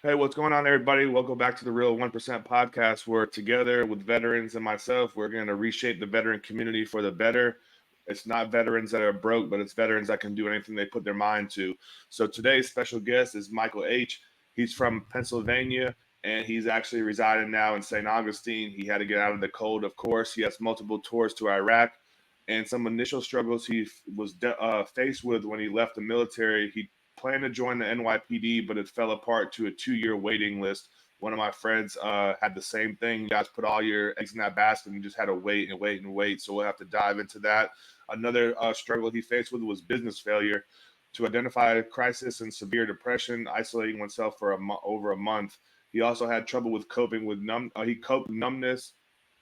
Hey, what's going on, everybody? Welcome back to the Real 1% podcast. Where together with veterans and myself, we're going to reshape the veteran community for the better. It's not veterans that are broke, but it's veterans that can do anything they put their mind to. So today's special guest is Michael H. He's from Pennsylvania, and he's actually residing now in St. Augustine. He had to get out of the cold, of course. He has multiple tours to Iraq, and some initial struggles he was faced with when he left the military. He planned to join the NYPD, but it fell apart to a 2 year waiting list. One of my friends had the same thing. You guys put all your eggs in that basket and you just had to wait and wait and wait. So we'll have to dive into that. Another struggle he faced with was business failure. To identify a crisis and severe depression, isolating oneself for over a month. He also had trouble with coping with he coped with numbness,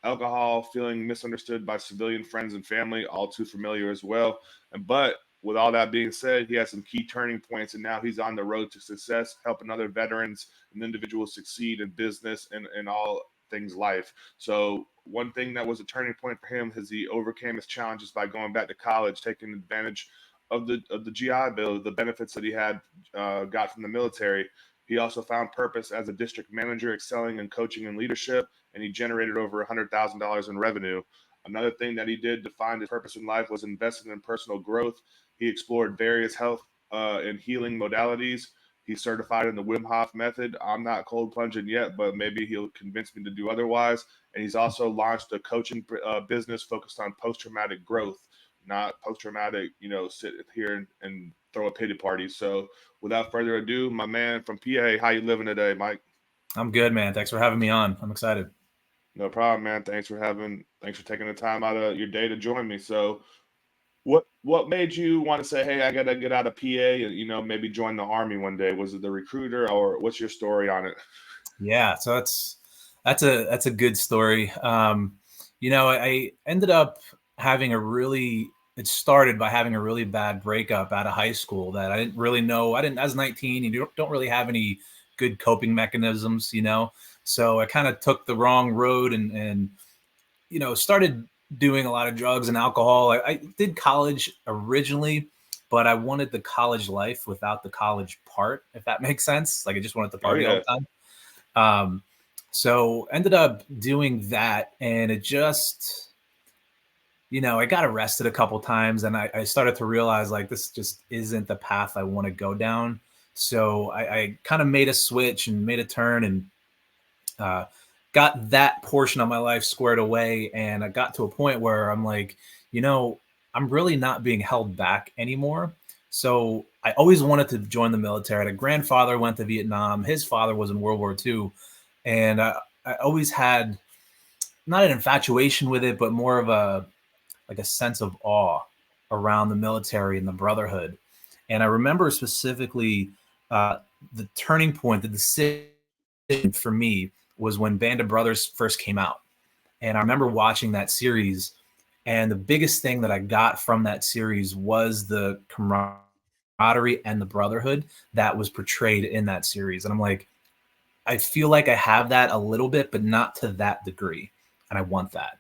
alcohol, feeling misunderstood by civilian friends and family, all too familiar as well. But with all that being said, he has some key turning points, and now he's on the road to success, helping other veterans and individuals succeed in business and in all things life. So one thing that was a turning point for him is he overcame his challenges by going back to college, taking advantage of the GI Bill, the benefits that he had got from the military. He also found purpose as a district manager, excelling in coaching and leadership, and he generated over $100,000 in revenue. Another thing that he did to find his purpose in life was investing in personal growth. He explored various health and healing modalities. He's certified in the Wim Hof method. I'm not cold plunging yet, but maybe he'll convince me to do otherwise. And he's also launched a coaching business focused on post traumatic growth, not post traumatic, sit here and throw a pity party. So without further ado, my man from PA, how you living today, Mike? I'm good, man. Thanks for having me on. I'm excited. No problem, man. Thanks for taking the time out of your day to join me. So what made you want to say, hey, I gotta get out of PA and maybe join the army one day? Was it the recruiter, or what's your story on it? Yeah, so that's a good story. I ended up having a really it started by having a really bad breakup out of high school that I didn't really know. I was 19, and you don't really have any good coping mechanisms. So I kind of took the wrong road and started doing a lot of drugs and alcohol. I did college originally, but I wanted the college life without the college part, if that makes sense. Like I just wanted to Oh party all yeah. the time. So ended up doing that, and it just, I got arrested a couple times, and I started to realize like this just isn't the path I want to go down. So I kind of made a switch and made a turn and uh, got that portion of my life squared away. And I got to a point where I'm like, you know, I'm really not being held back anymore. So I always wanted to join the military. My grandfather went to Vietnam. His father was in World War II. And I always had not an infatuation with it, but more of a sense of awe around the military and the brotherhood. And I remember specifically the turning point, the decision for me was when Band of Brothers first came out. And I remember watching that series. And the biggest thing that I got from that series was the camaraderie and the brotherhood that was portrayed in that series. And I'm like, I feel like I have that a little bit, but not to that degree. And I want that.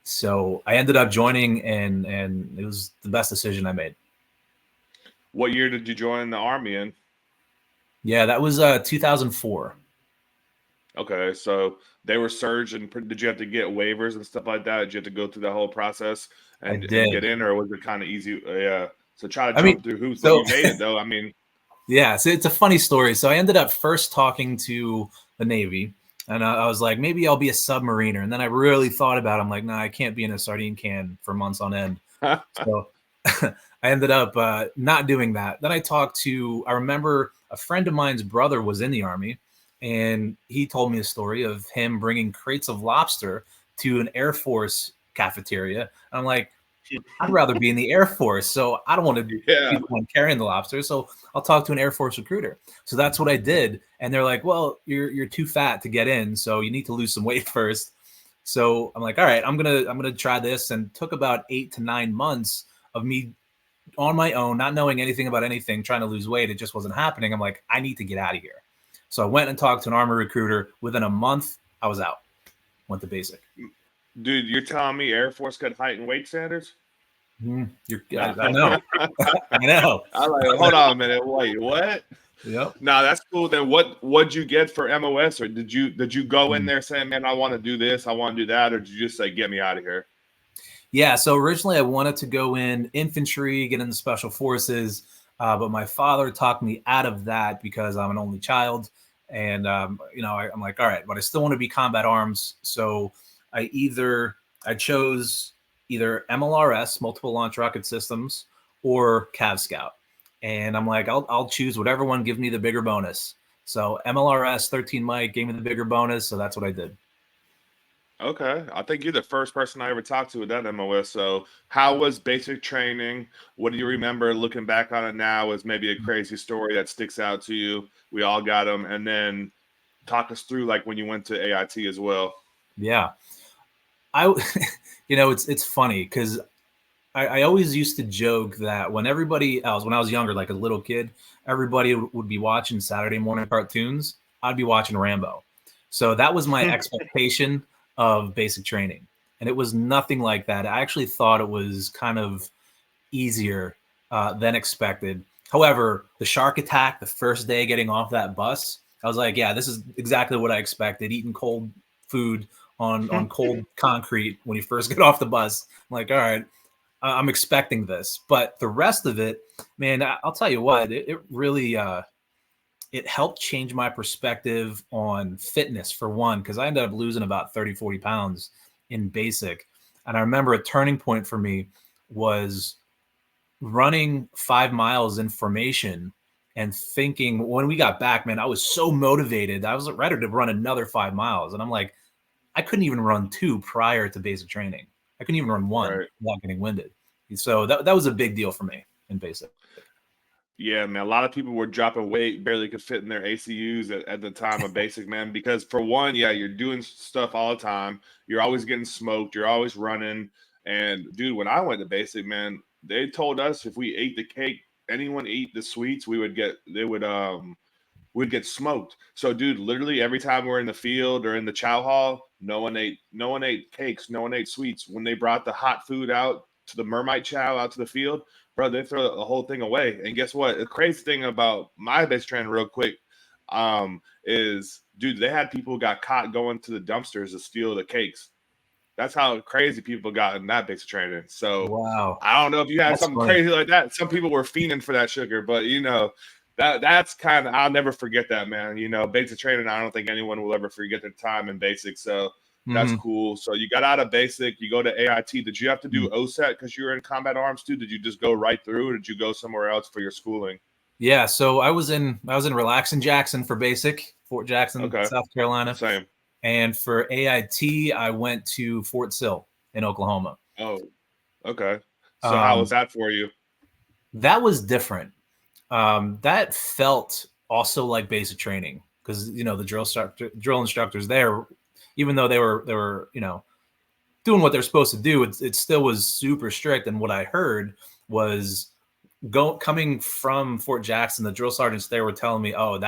So I ended up joining, and it was the best decision I made. What year did you join the army in? Yeah, that was 2004. Okay, so they were surged, and did you have to get waivers and stuff like that? Did you have to go through the whole process I and did. get in, or was it kind of easy? Yeah. So try to I mean, jump through hoops, but so you made it though. I mean, yeah, so it's a funny story. So I ended up first talking to the Navy, and I was like, maybe I'll be a submariner. And then I really thought about it. I'm like, no, I can't be in a sardine can for months on end. So I ended up not doing that. Then I remember a friend of mine's brother was in the army, and he told me a story of him bringing crates of lobster to an Air Force cafeteria. And I'm like, I'd rather be in the Air Force, so I don't want to be yeah. the one carrying the lobster. So I'll talk to an Air Force recruiter. So that's what I did, and they're like, "Well, you're too fat to get in, so you need to lose some weight first." So I'm like, "All right, I'm gonna try this," and took about 8 to 9 months of me on my own, not knowing anything about anything, trying to lose weight. It just wasn't happening. I'm like, I need to get out of here. So I went and talked to an army recruiter. Within a month, I was out. Went to basic. Dude, you're telling me Air Force got height and weight standards? I know. I know. I'm like, hold on a minute. Wait, what? Yep. No, that's cool. Then what'd you get for MOS, or did you go in Mm. there saying, man, I want to do this, I want to do that, or did you just say, get me out of here? Yeah. So originally I wanted to go in infantry, get into special forces, but my father talked me out of that because I'm an only child, and I'm like, all right, but I still want to be combat arms. So I chose either MLRS, multiple launch rocket systems, or Cav Scout, and I'm like, I'll choose whatever one gives me the bigger bonus. So MLRS 13 Mike gave me the bigger bonus, so that's what I did. Okay, I think you're the first person I ever talked to with that MOS. So, how was basic training? What do you remember looking back on it now as maybe a crazy story that sticks out to you? We all got them, and then talk us through like when you went to AIT as well. Yeah. I, it's funny because I always used to joke that when everybody else, when I was younger, like a little kid, everybody would be watching Saturday morning cartoons. I'd be watching Rambo. So that was my expectation of basic training. And it was nothing like that. I actually thought it was kind of easier than expected. However, the shark attack, the first day getting off that bus, I was like, yeah, this is exactly what I expected. Eating cold food on cold concrete when you first get off the bus. I'm like, all right, I'm expecting this. But the rest of it, man, I'll tell you what, it really it helped change my perspective on fitness for one, because I ended up losing about 30, 40 pounds in basic. And I remember a turning point for me was running 5 miles in formation and thinking when we got back, man, I was so motivated. I was ready to run another 5 miles. And I'm like, I couldn't even run two prior to basic training. I couldn't even run one Right. without getting winded. So that was a big deal for me in basic. Yeah, man. A lot of people were dropping weight, barely could fit in their ACUs at the time of basic, man. Because for one, yeah, you're doing stuff all the time. You're always getting smoked. You're always running. And dude, when I went to basic, man, they told us if we ate the cake, anyone eat the sweets, we'd get smoked. So, dude, literally every time we're in the field or in the chow hall, no one ate cakes, no one ate sweets. When they brought the hot food out to the mermite chow out to the field, bro, they throw the whole thing away. And guess what? The crazy thing about my base training, real quick, is dude, they had people who got caught going to the dumpsters to steal the cakes. That's how crazy people got in that basic training. So Wow. I don't know if you had That's something funny. crazy like that. Some people were fiending for that sugar, but that's kind of, I'll never forget that, man. Basic training, I don't think anyone will ever forget their time in basic. So that's Mm-hmm. cool. So you got out of basic, you go to AIT. Did you have to do OSET because you were in combat arms too? Did you just go right through, or did you go somewhere else for your schooling? Yeah, so I was in Relaxin' Jackson for basic, Fort Jackson, Okay, South Carolina, same. and for AIT I went to Fort Sill in Oklahoma. Oh, okay. So how was Um, that for you? that was different. That felt also like basic training because the drill instructors there, even though they were doing what they're supposed to do, it still was super strict. And what I heard was coming from Fort Jackson, the drill sergeants there were telling me, "Oh,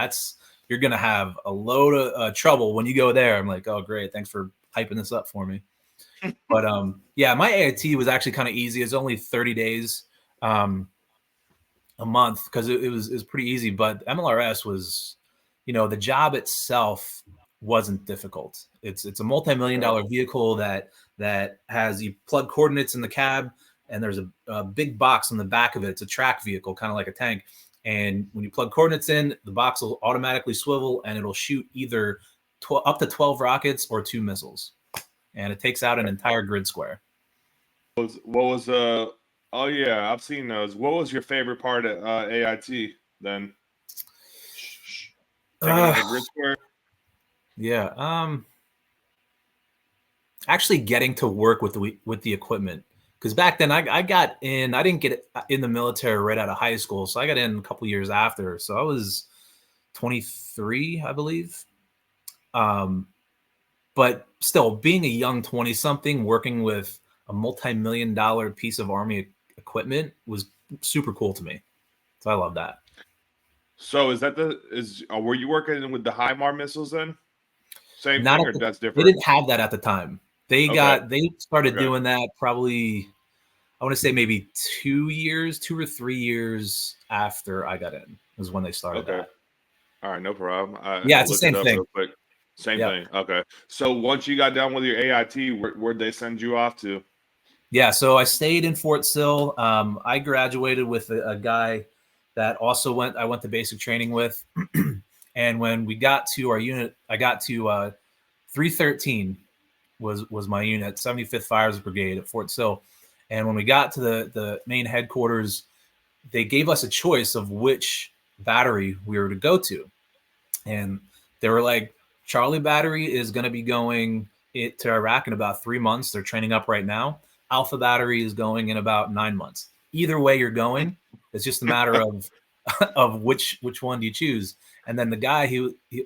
you're gonna have a load of trouble when you go there." I'm like, "Oh, great, thanks for hyping this up for me." But yeah, my AIT was actually kind of easy. It's only 30 days, a month because it was pretty easy. But MLRS was, the job itself wasn't difficult. It's a multi-million Okay. dollar vehicle that has you plug coordinates in the cab, and there's a big box on the back of it. It's a track vehicle, kind of like a tank. And when you plug coordinates in, the box will automatically swivel and it'll shoot either up to 12 rockets or 2 missiles. And it takes out an entire grid square. What was oh yeah, I've seen those. What was your favorite part at AIT then? Taking Uh, out the grid square? yeah. Actually getting to work with the equipment, because back then I got in. I didn't get in the military right out of high school, so I got in a couple years after. So I was 23, I believe. Um, but still, being a young 20 something working with a multi-million dollar piece of army equipment was super cool to me. So I love that. So is that the is were you working with the HIMAR missiles then? Same Not thing at or that's They different? didn't have that at the time. They Okay. started Okay. doing that probably, I want to say maybe 2 or 3 years after I got in was when they started Okay. that. All right, no problem. Yeah, I'll it's the look it same up thing. real quick. Same Yep. thing. Okay. So once you got done with your AIT, where'd they send you off to? Yeah, so I stayed in Fort Sill. I graduated with a guy that also I went to basic training with. And when we got to our unit, I got to 313 was my unit, 75th Fires Brigade at Fort Sill. And when we got to the main headquarters, they gave us a choice of which battery we were to go to. And they were like, Charlie Battery is going to be going to Iraq in about 3 months. They're training up right now. Alpha Battery is going in about 9 months. Either way you're going, it's just a matter of of which one do you choose. And then the guy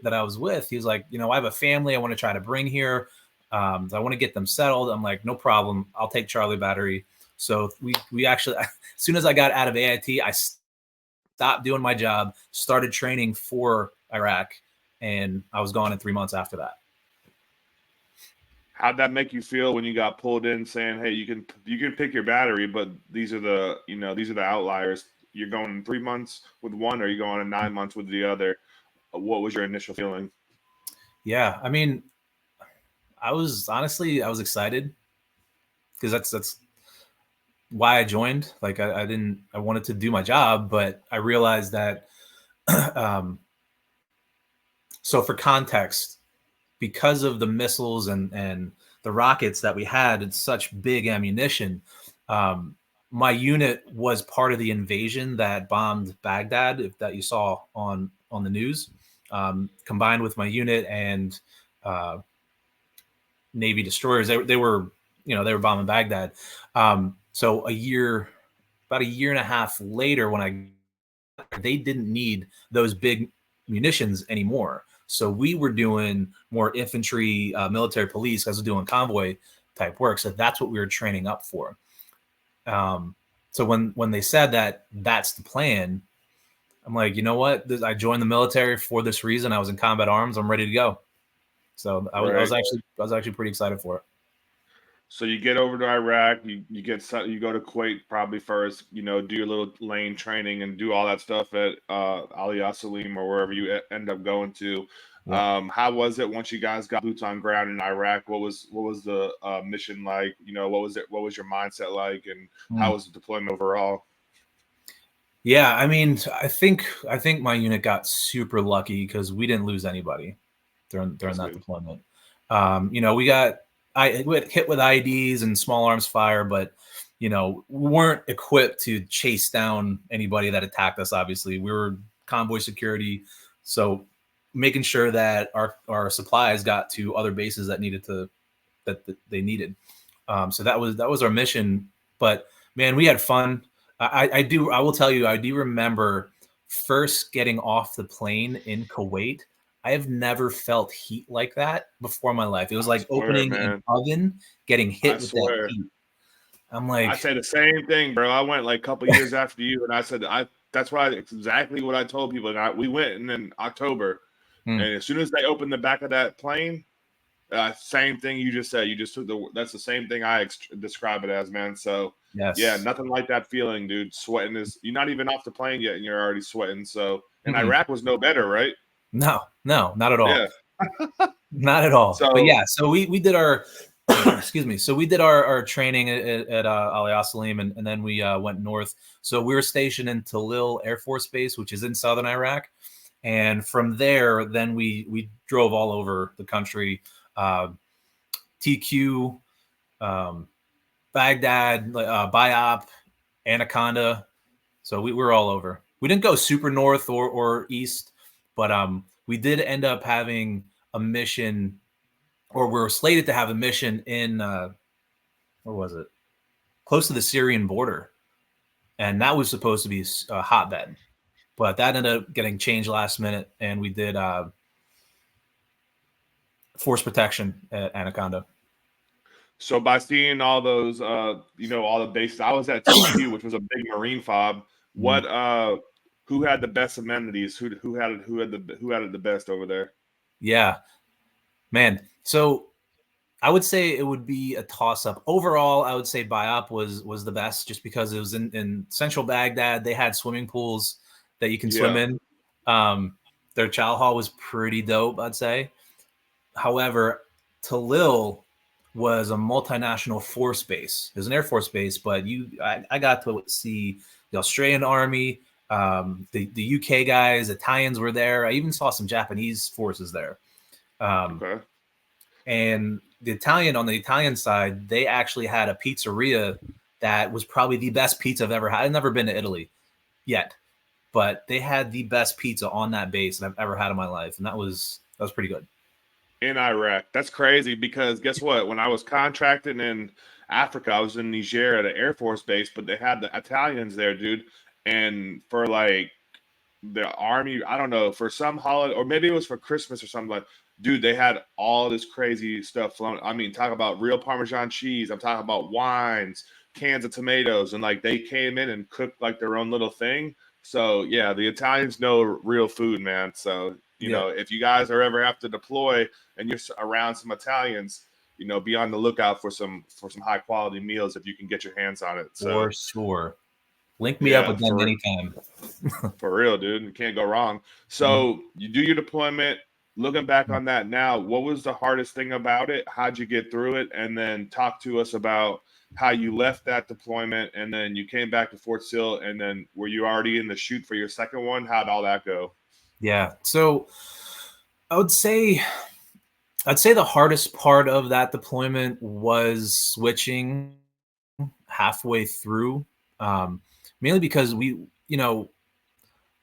that I was with, he was like, I have a family I want to try to bring here. I want to get them settled. I'm like, no problem. I'll take Charlie Battery. So we actually, as soon as I got out of AIT, I stopped doing my job, started training for Iraq, and I was gone in 3 months after that. How'd that make you feel when you got pulled in saying, "Hey, you can pick your battery, but these are the outliers. You're going 3 months with one, or you're going in 9 months with the other." What was your initial feeling? Yeah, I mean, I was excited because that's why I joined. Like I wanted to do my job, but I realized that. um, so for context, because of the missiles and the rockets that we had and such big ammunition, um, my unit was part of the invasion that bombed Baghdad that you saw on the news. Combined with my unit and uh, Navy destroyers, they were they were bombing Baghdad. So about a year and a half later, when they didn't need those big munitions anymore. So we were doing more infantry, military police. I was doing convoy type work. So that's what we were training up for. So when they said that that's the plan, I'm like, you know what? I joined the military for this reason. I was in combat arms. I'm ready to go. So I Right. was actually pretty excited for it. So you get over to Iraq, you go to Kuwait probably first, do your little lane training and do all that stuff at Ali Salim or wherever you end up going to. Yeah. How was it once you guys got boots on ground in Iraq? What was the mission like? What was it? What was your mindset like, and how was the deployment overall? Yeah, I mean, I think my unit got super lucky because we didn't lose anybody during That's that good. deployment. We got hit with IEDs and small arms fire, but we weren't equipped to chase down anybody that attacked us. Obviously, we were convoy security, so making sure that our supplies got to other bases that they needed. So that was our mission. But man, we had fun. I will tell you, I do remember first getting off the plane in Kuwait. I have never felt heat like that before in my life. It was I like swear, opening an man. oven, getting I hit with that swear. heat. I'm I like, say the same thing, bro. I went like a couple years after you, and I said it's exactly what I told people. And we went in October, hmm, and as soon as they opened the back of that plane, same thing you just said. You just took that's the same thing I describe it as, man. So yeah, yes, nothing like that feeling, dude. Sweating is you're not even off the plane yet, and you're already sweating. So and mm-mm. Iraq was no better, right? No, no, not at all. Yeah. Not at all. But So yeah, so we did our excuse me. So we did our training at Ali Salim, and then we went north. So we were stationed in Talil Air Force Base, which is in southern Iraq. And from there, then we drove all over the country, uh, TQ, um, Baghdad, Biop, Anaconda. So we were all over. We didn't go super north or east, but we did end up having a mission, or we were slated to have a mission in where was it? Close to the Syrian border, and that was supposed to be a hotbed, but that ended up getting changed last minute, and we did force protection at Anaconda. So by seeing all those, all the bases, I was at TQ, which was a big Marine fob. Mhm. What, who had the best amenities? Who had it the best over there? Yeah, man. So I would say it would be a toss-up. Overall, I would say Bayap was the best, just because it was in central Baghdad. They had swimming pools that you can swim Yeah. in. Their chow hall was pretty dope, I'd say. However, Talil was a multinational force base. It was an Air Force base, but I got to see the Australian Army, the UK guys, Italians were there. I even saw some Japanese forces there. Okay. And on the Italian side, they actually had a pizzeria that was probably the best pizza I've ever had. I've never been to Italy yet, but they had the best pizza on that base that I've ever had in my life, and that was pretty good. In Iraq. That's crazy because guess what? When I was contracting in Africa, I was in Niger at an Air Force base, but they had the Italians there, dude. And for like the army, I don't know, for some holiday, or maybe it was for Christmas or something, like, dude, they had all this crazy stuff flown. I mean, talk about real Parmesan cheese. I'm talking about wines, cans of tomatoes, and like they came in and cooked like their own little thing. So yeah, the Italians know real food, man. So Yeah, if you guys are ever have to deploy and you're around some Italians, be on the lookout for some high quality meals if you can get your hands on it. So for sure. Link me up yeah, with them anytime. for real, dude. You can't go wrong. Mhm. So you do your deployment. Looking back on that now, what was the hardest thing about it? How'd you get through it? And then talk to us about how you left that deployment and then you came back to Fort Sill. And then were you already in the shoot for your second one? How'd all that go? Yeah. So I would say the hardest part of that deployment was switching halfway through, mainly because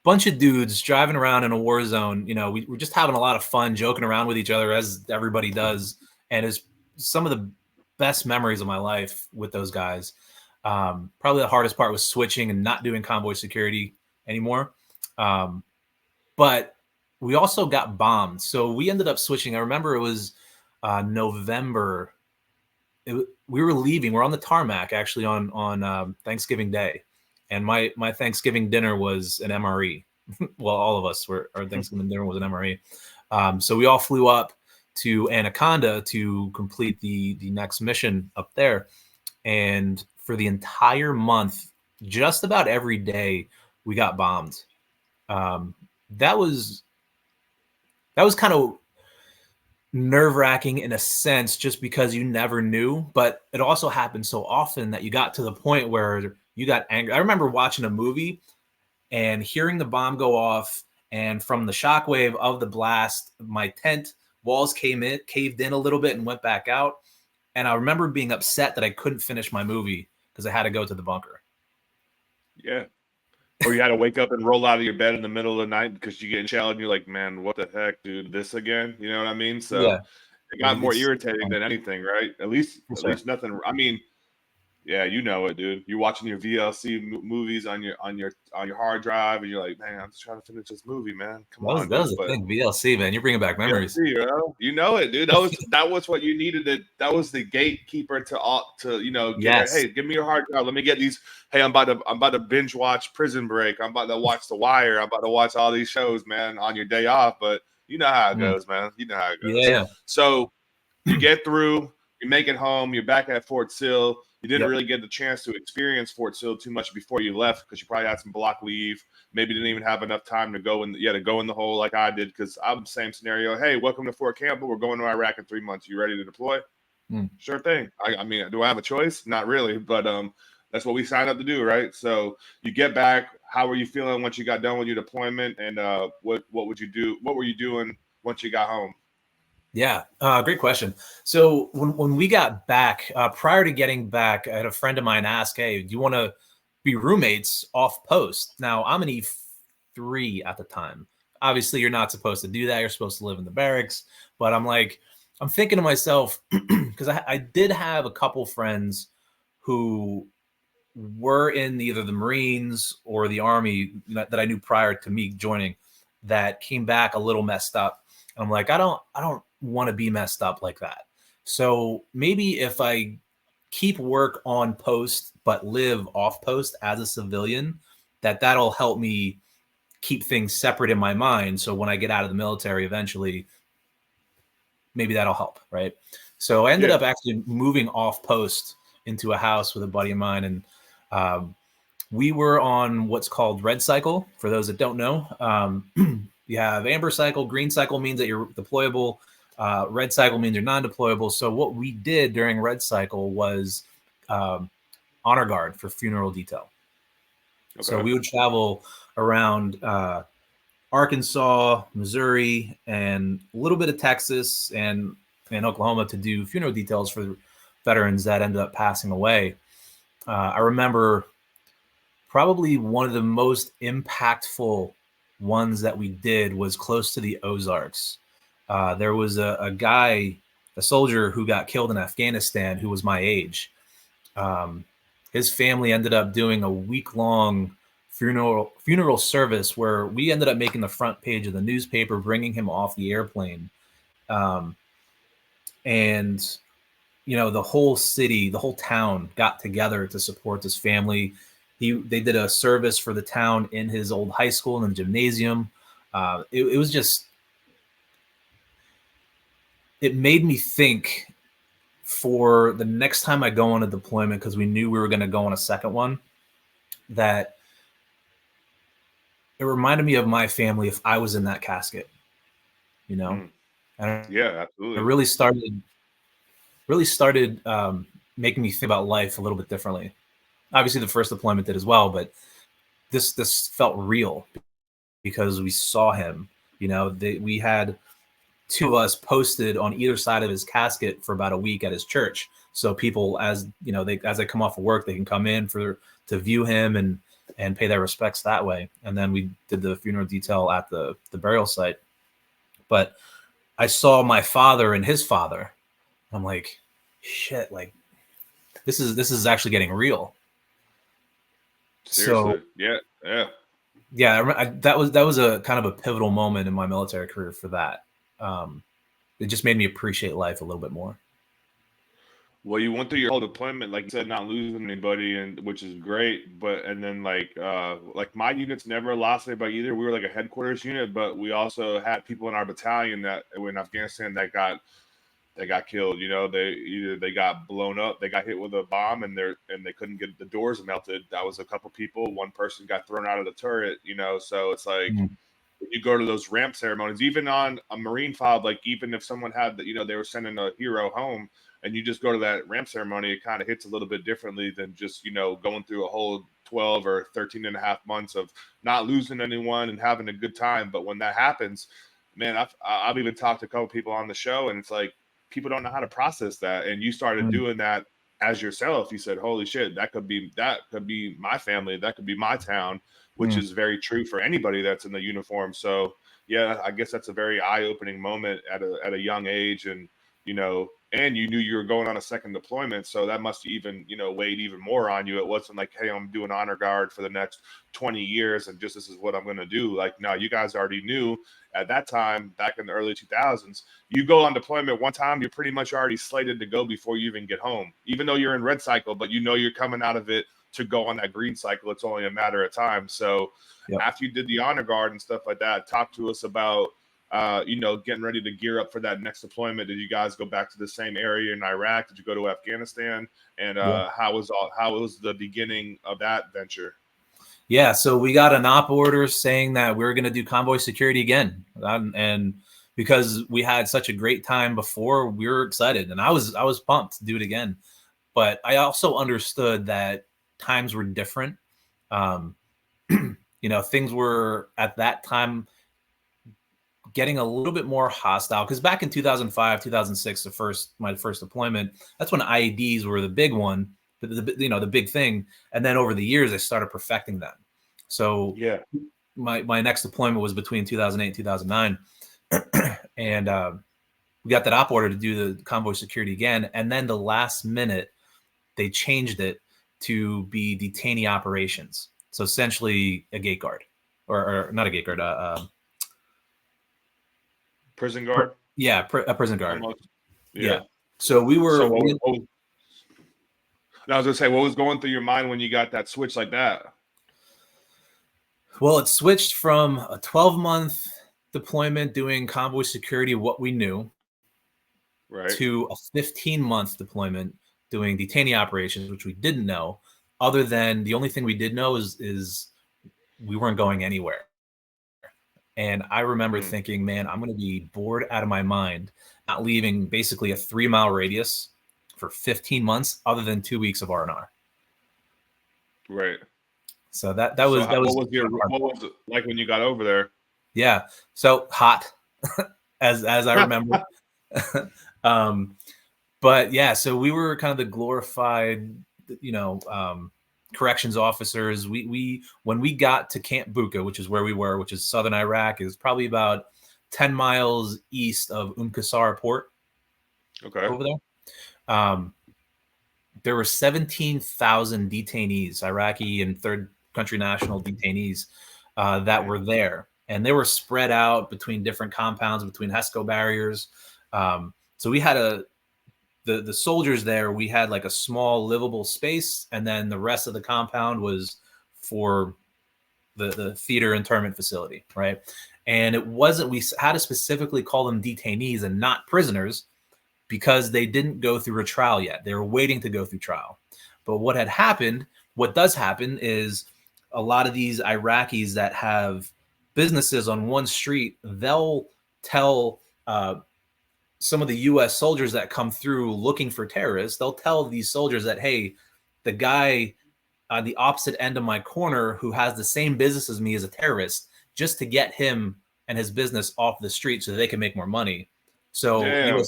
bunch of dudes driving around in a war zone. We're just having a lot of fun, joking around with each other, as everybody does, and it's some of the best memories of my life with those guys. Probably the hardest part was switching and not doing convoy security anymore. But we also got bombed, so we ended up switching. I remember it was November. We were leaving. We're on the tarmac actually on Thanksgiving Day, and my Thanksgiving dinner was an MRE. Well, all of us were. Our Thanksgiving dinner was an MRE. So we all flew up to Anaconda to complete the next mission up there, and for the entire month, just about every day, we got bombed. Um, that was kind of nerve-wracking in a sense, just because you never knew, but it also happened so often that you got to the point where you got angry. I remember watching a movie and hearing the bomb go off, and from the shockwave of the blast, my tent walls caved in a little bit and went back out. And I remember being upset that I couldn't finish my movie because I had to go to the bunker. Yeah. Or you had to wake up and roll out of your bed in the middle of the night because you get shelled and you're like, man, what the heck, dude? This again? You know what I mean? So Yeah, it got more it's irritating than anything, right? At least for sure. nothing. I mean, yeah, you know it, dude. You're watching your VLC movies on your hard drive, and you're like, man, I'm just trying to finish this movie, man. Come on, That dude. was a But thing. VLC, man, you're bringing back memories. VLC, bro, you know it, dude. That was what you needed. That was the gatekeeper to get it. Yes. Hey, give me your hard drive. Let me get these. Hey, I'm about to binge watch Prison Break. I'm about to watch The Wire. I'm about to watch all these shows, man, on your day off. But you know how it Mm. goes, man. You know how it goes. Yeah. So you get through, you make it home, you're back at Fort Sill. You didn't Yep. really get the chance to experience Fort Sill too much before you left because you probably had some block leave. Maybe didn't even have enough time to go in the hole like I did because I'm the same scenario. Hey, welcome to Fort Campbell. We're going to Iraq in 3 months. You ready to deploy? Sure thing. I mean, do I have a choice? Not really, but that's what we signed up to do, right? So you get back. How were you feeling once you got done with your deployment, and what would you do? What were you doing once you got home? Yeah, great question. So when we got back, prior to getting back, I had a friend of mine ask, "Hey, do you want to be roommates off post?" Now I'm an E3 at the time. Obviously, you're not supposed to do that. You're supposed to live in the barracks. But I'm thinking to myself, because I did have a couple friends who were in either the Marines or the Army that I knew prior to me joining, that came back a little messed up. And I'm like, I don't want to be messed up like that. So maybe if I keep work on post but live off post as a civilian, that'll help me keep things separate in my mind. So when I get out of the military eventually, maybe that'll help, right? So I ended up actually moving off post into a house with a buddy of mine, and we were on what's called red cycle. For those that don't know, you have amber cycle. Green cycle means that you're deployable. Red cycle means you're non-deployable. So what we did during red cycle was honor guard for funeral detail. Okay. So we would travel around Arkansas, Missouri, and a little bit of Texas and Oklahoma to do funeral details for veterans that ended up passing away. I remember probably one of the most impactful ones that we did was close to the Ozarks. There was a guy, a soldier who got killed in Afghanistan who was my age. His family ended up doing a week-long funeral service where we ended up making the front page of the newspaper, bringing him off the airplane. And, you know, the whole city, the whole town got together to support this family. They did a service for the town in his old high school in the gymnasium. It was just, it made me think for the next time I go on a deployment, because we knew we were going to go on a second one, that it reminded me of my family if I was in that casket, you know? Yeah, absolutely. It really started making me think about life a little bit differently. Obviously the first deployment did as well, but this felt real because we saw him, you know. We had two of us posted on either side of his casket for about a week at his church. So people, as you know, as they come off of work, they can come in to view him and pay their respects that way. And then we did the funeral detail at the burial site. But I saw my father and his father. I'm like, shit, like this is actually getting real. Seriously. So, yeah. That was a kind of a pivotal moment in my military career for that. It just made me appreciate life a little bit more. Well, you went through your whole deployment, like you said, not losing anybody, and which is great. But and then like my units never lost anybody either. We were like a headquarters unit, but we also had people in our battalion that were in Afghanistan that got killed. You know, they got blown up, they got hit with a bomb, and they couldn't get the doors melted. That was a couple people. One person got thrown out of the turret. You know, so it's like. When you go to those ramp ceremonies, even on a Marine FOB, like even if someone had that, you know, they were sending a hero home and you just go to that ramp ceremony, it kind of hits a little bit differently than just, you know, going through a whole 12 or 13 and a half months of not losing anyone and having a good time. But when that happens, man, I've even talked to a couple people on the show, and it's like people don't know how to process that. And you started doing that as yourself. You said, holy shit, that could be my family, that could be my town, which is very true for anybody that's in the uniform. So yeah, I guess that's a very eye-opening moment at a young age. And you know, and you knew you were going on a second deployment, so that must even, you know, weighed even more on you. It wasn't like, hey, I'm doing honor guard for the next 20 years and just this is what I'm going to do. Like, no, you guys already knew at that time, back in the early 2000s, you go on deployment one time, you're pretty much already slated to go before you even get home, even though you're in red cycle, but you know you're coming out of it to go on that green cycle. It's only a matter of time. So after you did the honor guard and stuff like that, talk to us about you know, getting ready to gear up for that next deployment. Did you guys go back to the same area in Iraq? Did you go to Afghanistan? And how was the beginning of that venture? Yeah, so we got an op order saying that we were going to do convoy security again, and because we had such a great time before, we were excited, and I was pumped to do it again. But I also understood that times were different. You know, things were at that time getting a little bit more hostile, because back in 2005, 2006, my first deployment, that's when IEDs were the big one, the big thing. And then over the years, I started perfecting them. So yeah, my next deployment was between 2008 and 2009. And we got that op order to do the convoy security again. And then the last minute, they changed it to be detainee operations. So essentially a gate guard, or not a gate guard, prison guard. A prison guard. Almost. Yeah. So we were. So I was gonna say, what was going through your mind when you got that switch like that? Well, it switched from a 12-month deployment doing convoy security, what we knew, Right. to a 15-month deployment doing detainee operations, which we didn't know. Other than the only thing we did know is we weren't going anywhere. And I remember thinking, man, I'm going to be bored out of my mind, not leaving basically a 3-mile radius for 15 months, other than 2 weeks of R&R. Right. So that So was what was it like when you got over there? Yeah. So hot, as I remember. But yeah, so we were kind of the glorified, corrections officers. We when we got to Camp Bucca, which is where we were, which is southern Iraq, is probably about 10 miles east of Qasr port. Okay. Over there. There were 17,000 detainees, Iraqi and third country national detainees, that were there. And they were spread out between different compounds, between HESCO barriers. So we had the soldiers there, we had like a small livable space, and then the rest of the compound was for the theater internment facility, right? And it wasn't, we had to specifically call them detainees and not prisoners, because they didn't go through a trial yet. They were waiting to go through trial. But what had happened, what does happen, is a lot of these Iraqis that have businesses on one street, they'll tell some of the U.S. soldiers that come through looking for terrorists, they'll tell these soldiers that, hey, the guy on the opposite end of my corner who has the same business as me is a terrorist, just to get him and his business off the street so they can make more money. So Damn.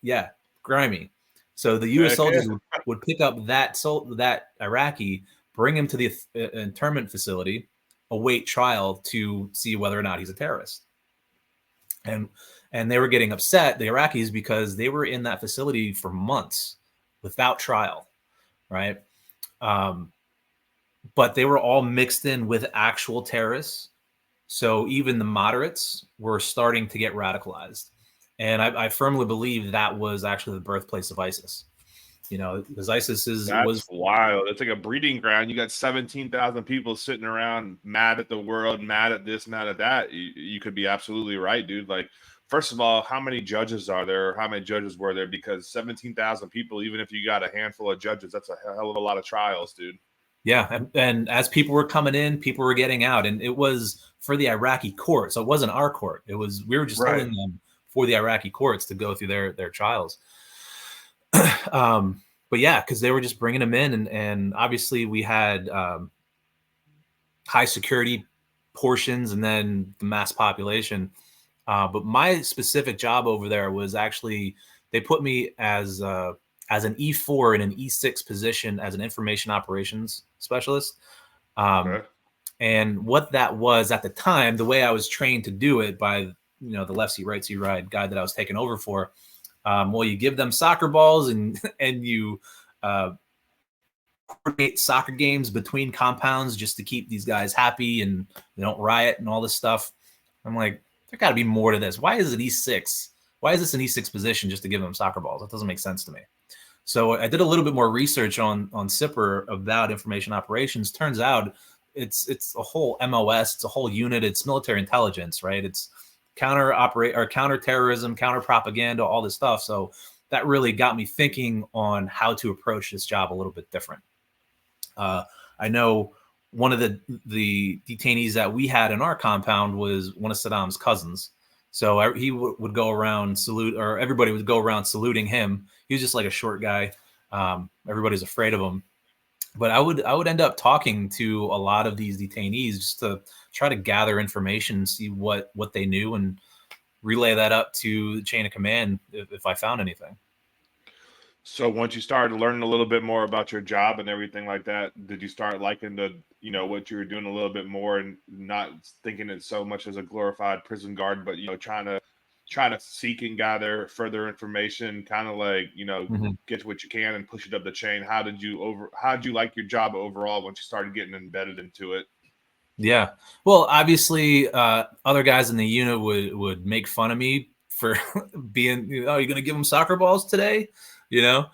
yeah, grimy. So the U.S. soldiers would pick up that Iraqi, bring him to the internment facility, await trial to see whether or not he's a terrorist. And they were getting upset, the Iraqis, because they were in that facility for months without trial, right? But they were all mixed in with actual terrorists. So even the moderates were starting to get radicalized. And I firmly believe that was actually the birthplace of ISIS. Because That's wild. It's like a breeding ground. You got 17,000 people sitting around mad at the world, mad at this, mad at that. You could be absolutely right, dude. Like, first of all, how many judges are there? How many judges were there? Because 17,000 people, even if you got a handful of judges, that's a hell of a lot of trials, dude. Yeah. And as people were coming in, people were getting out. And it was for the Iraqi court. So it wasn't our court. We were just holding them for the Iraqi courts to go through their trials. But yeah, because they were just bringing them in, and obviously we had high security portions and then the mass population. But my specific job over there was actually, they put me as an E4 and an E6 position as an information operations specialist. Okay. And what that was at the time, the way I was trained to do it by the left seat, right seat ride guy that I was taking over for. Well, you give them soccer balls and you coordinate soccer games between compounds just to keep these guys happy and they don't riot and all this stuff. I'm like, there got to be more to this. Why is it E6? Why is this an E6 position just to give them soccer balls? That doesn't make sense to me. So I did a little bit more research on SIPR about information operations. Turns out it's a whole MOS, it's a whole unit, it's military intelligence, right? It's counterterrorism, counter propaganda, all this stuff. So that really got me thinking on how to approach this job a little bit different. I know one of the detainees that we had in our compound was one of Saddam's cousins. So he would go around everybody would go around saluting him. He was just like a short guy. Everybody's afraid of him. But I would end up talking to a lot of these detainees just to try to gather information, see what they knew, and relay that up to the chain of command if I found anything. So once you started learning a little bit more about your job and everything like that, did you start liking what you were doing a little bit more and not thinking it so much as a glorified prison guard, but trying to seek and gather further information, kind of like get what you can and push it up the chain? How did you like your job overall once you started getting embedded into it? Yeah, well, obviously, other guys in the unit would make fun of me for being, you're going to give them soccer balls today, but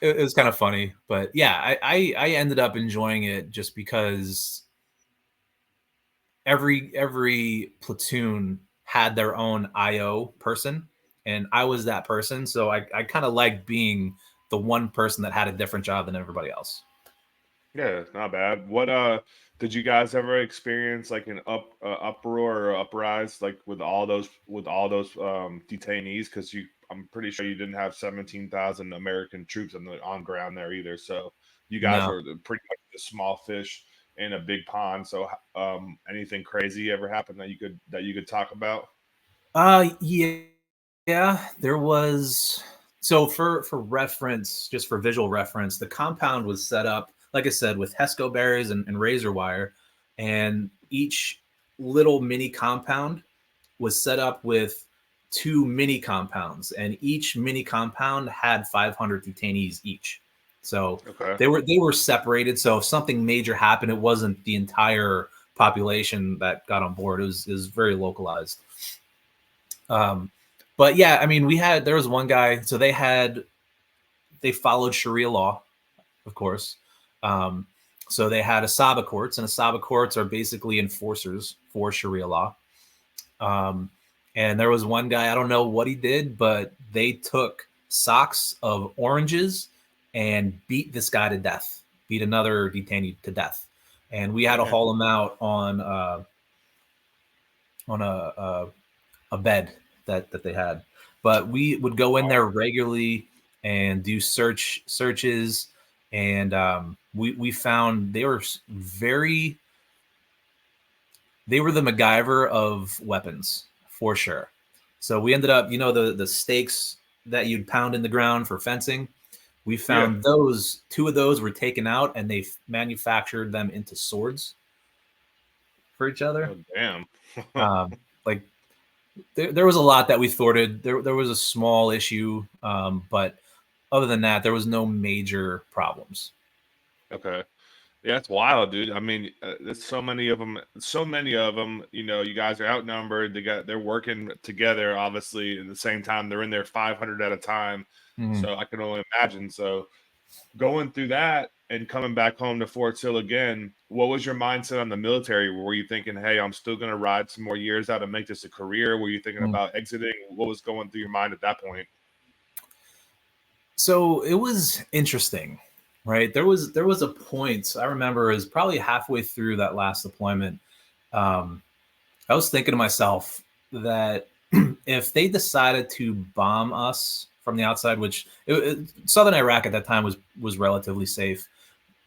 it was kind of funny. But yeah, I ended up enjoying it just because every platoon had their own IO person. and I was that person. So I kind of liked being the one person that had a different job than everybody else. Yeah, it's not bad. What did you guys ever experience like an uproar or uprise like with all those detainees? Because you, I'm pretty sure you didn't have 17,000 American troops on ground there either. So you guys No. were pretty much a small fish in a big pond. So anything crazy ever happened that you could talk about? Yeah, there was. So for reference, just for visual reference, the compound was set up, like I said, with Hesco berries and razor wire, and each little mini compound was set up with two mini compounds, and each mini compound had 500 detainees each. So Okay. they were separated. So if something major happened, it wasn't the entire population that got on board. It was very localized. Um, but yeah, I mean, there was one guy. So they followed Sharia law, of course. Um, so they had Asaba courts, and Asaba courts are basically enforcers for Sharia law. Um, and there was one guy, I don't know what he did, but they took socks of oranges and beat this guy to death, beat another detainee to death. And we had to Man. haul him out on a bed that they had. But we would go in there regularly and do searches, and we found they were the MacGyver of weapons for sure. So we ended up, the stakes that you'd pound in the ground for fencing. We Yeah. found two of those were taken out, and they manufactured them into swords for each other. Oh damn. Like there was a lot that we thwarted. There was a small issue, but other than that, there was no major problems. Okay. Yeah, it's wild, dude. I mean, there's so many of them. So many of them. You know, you guys are outnumbered. They're working together. Obviously, at the same time, they're in there 500 at a time. Mhm. So I can only imagine. So going through that and coming back home to Fort Sill again, what was your mindset on the military? Were you thinking, "Hey, I'm still going to ride some more years out and make this a career"? Were you thinking Mm. about exiting? What was going through your mind at that point? So it was interesting, right? There was a point I remember is probably halfway through that last deployment. Um, I was thinking to myself that if they decided to bomb us from the outside, which southern Iraq at that time was relatively safe,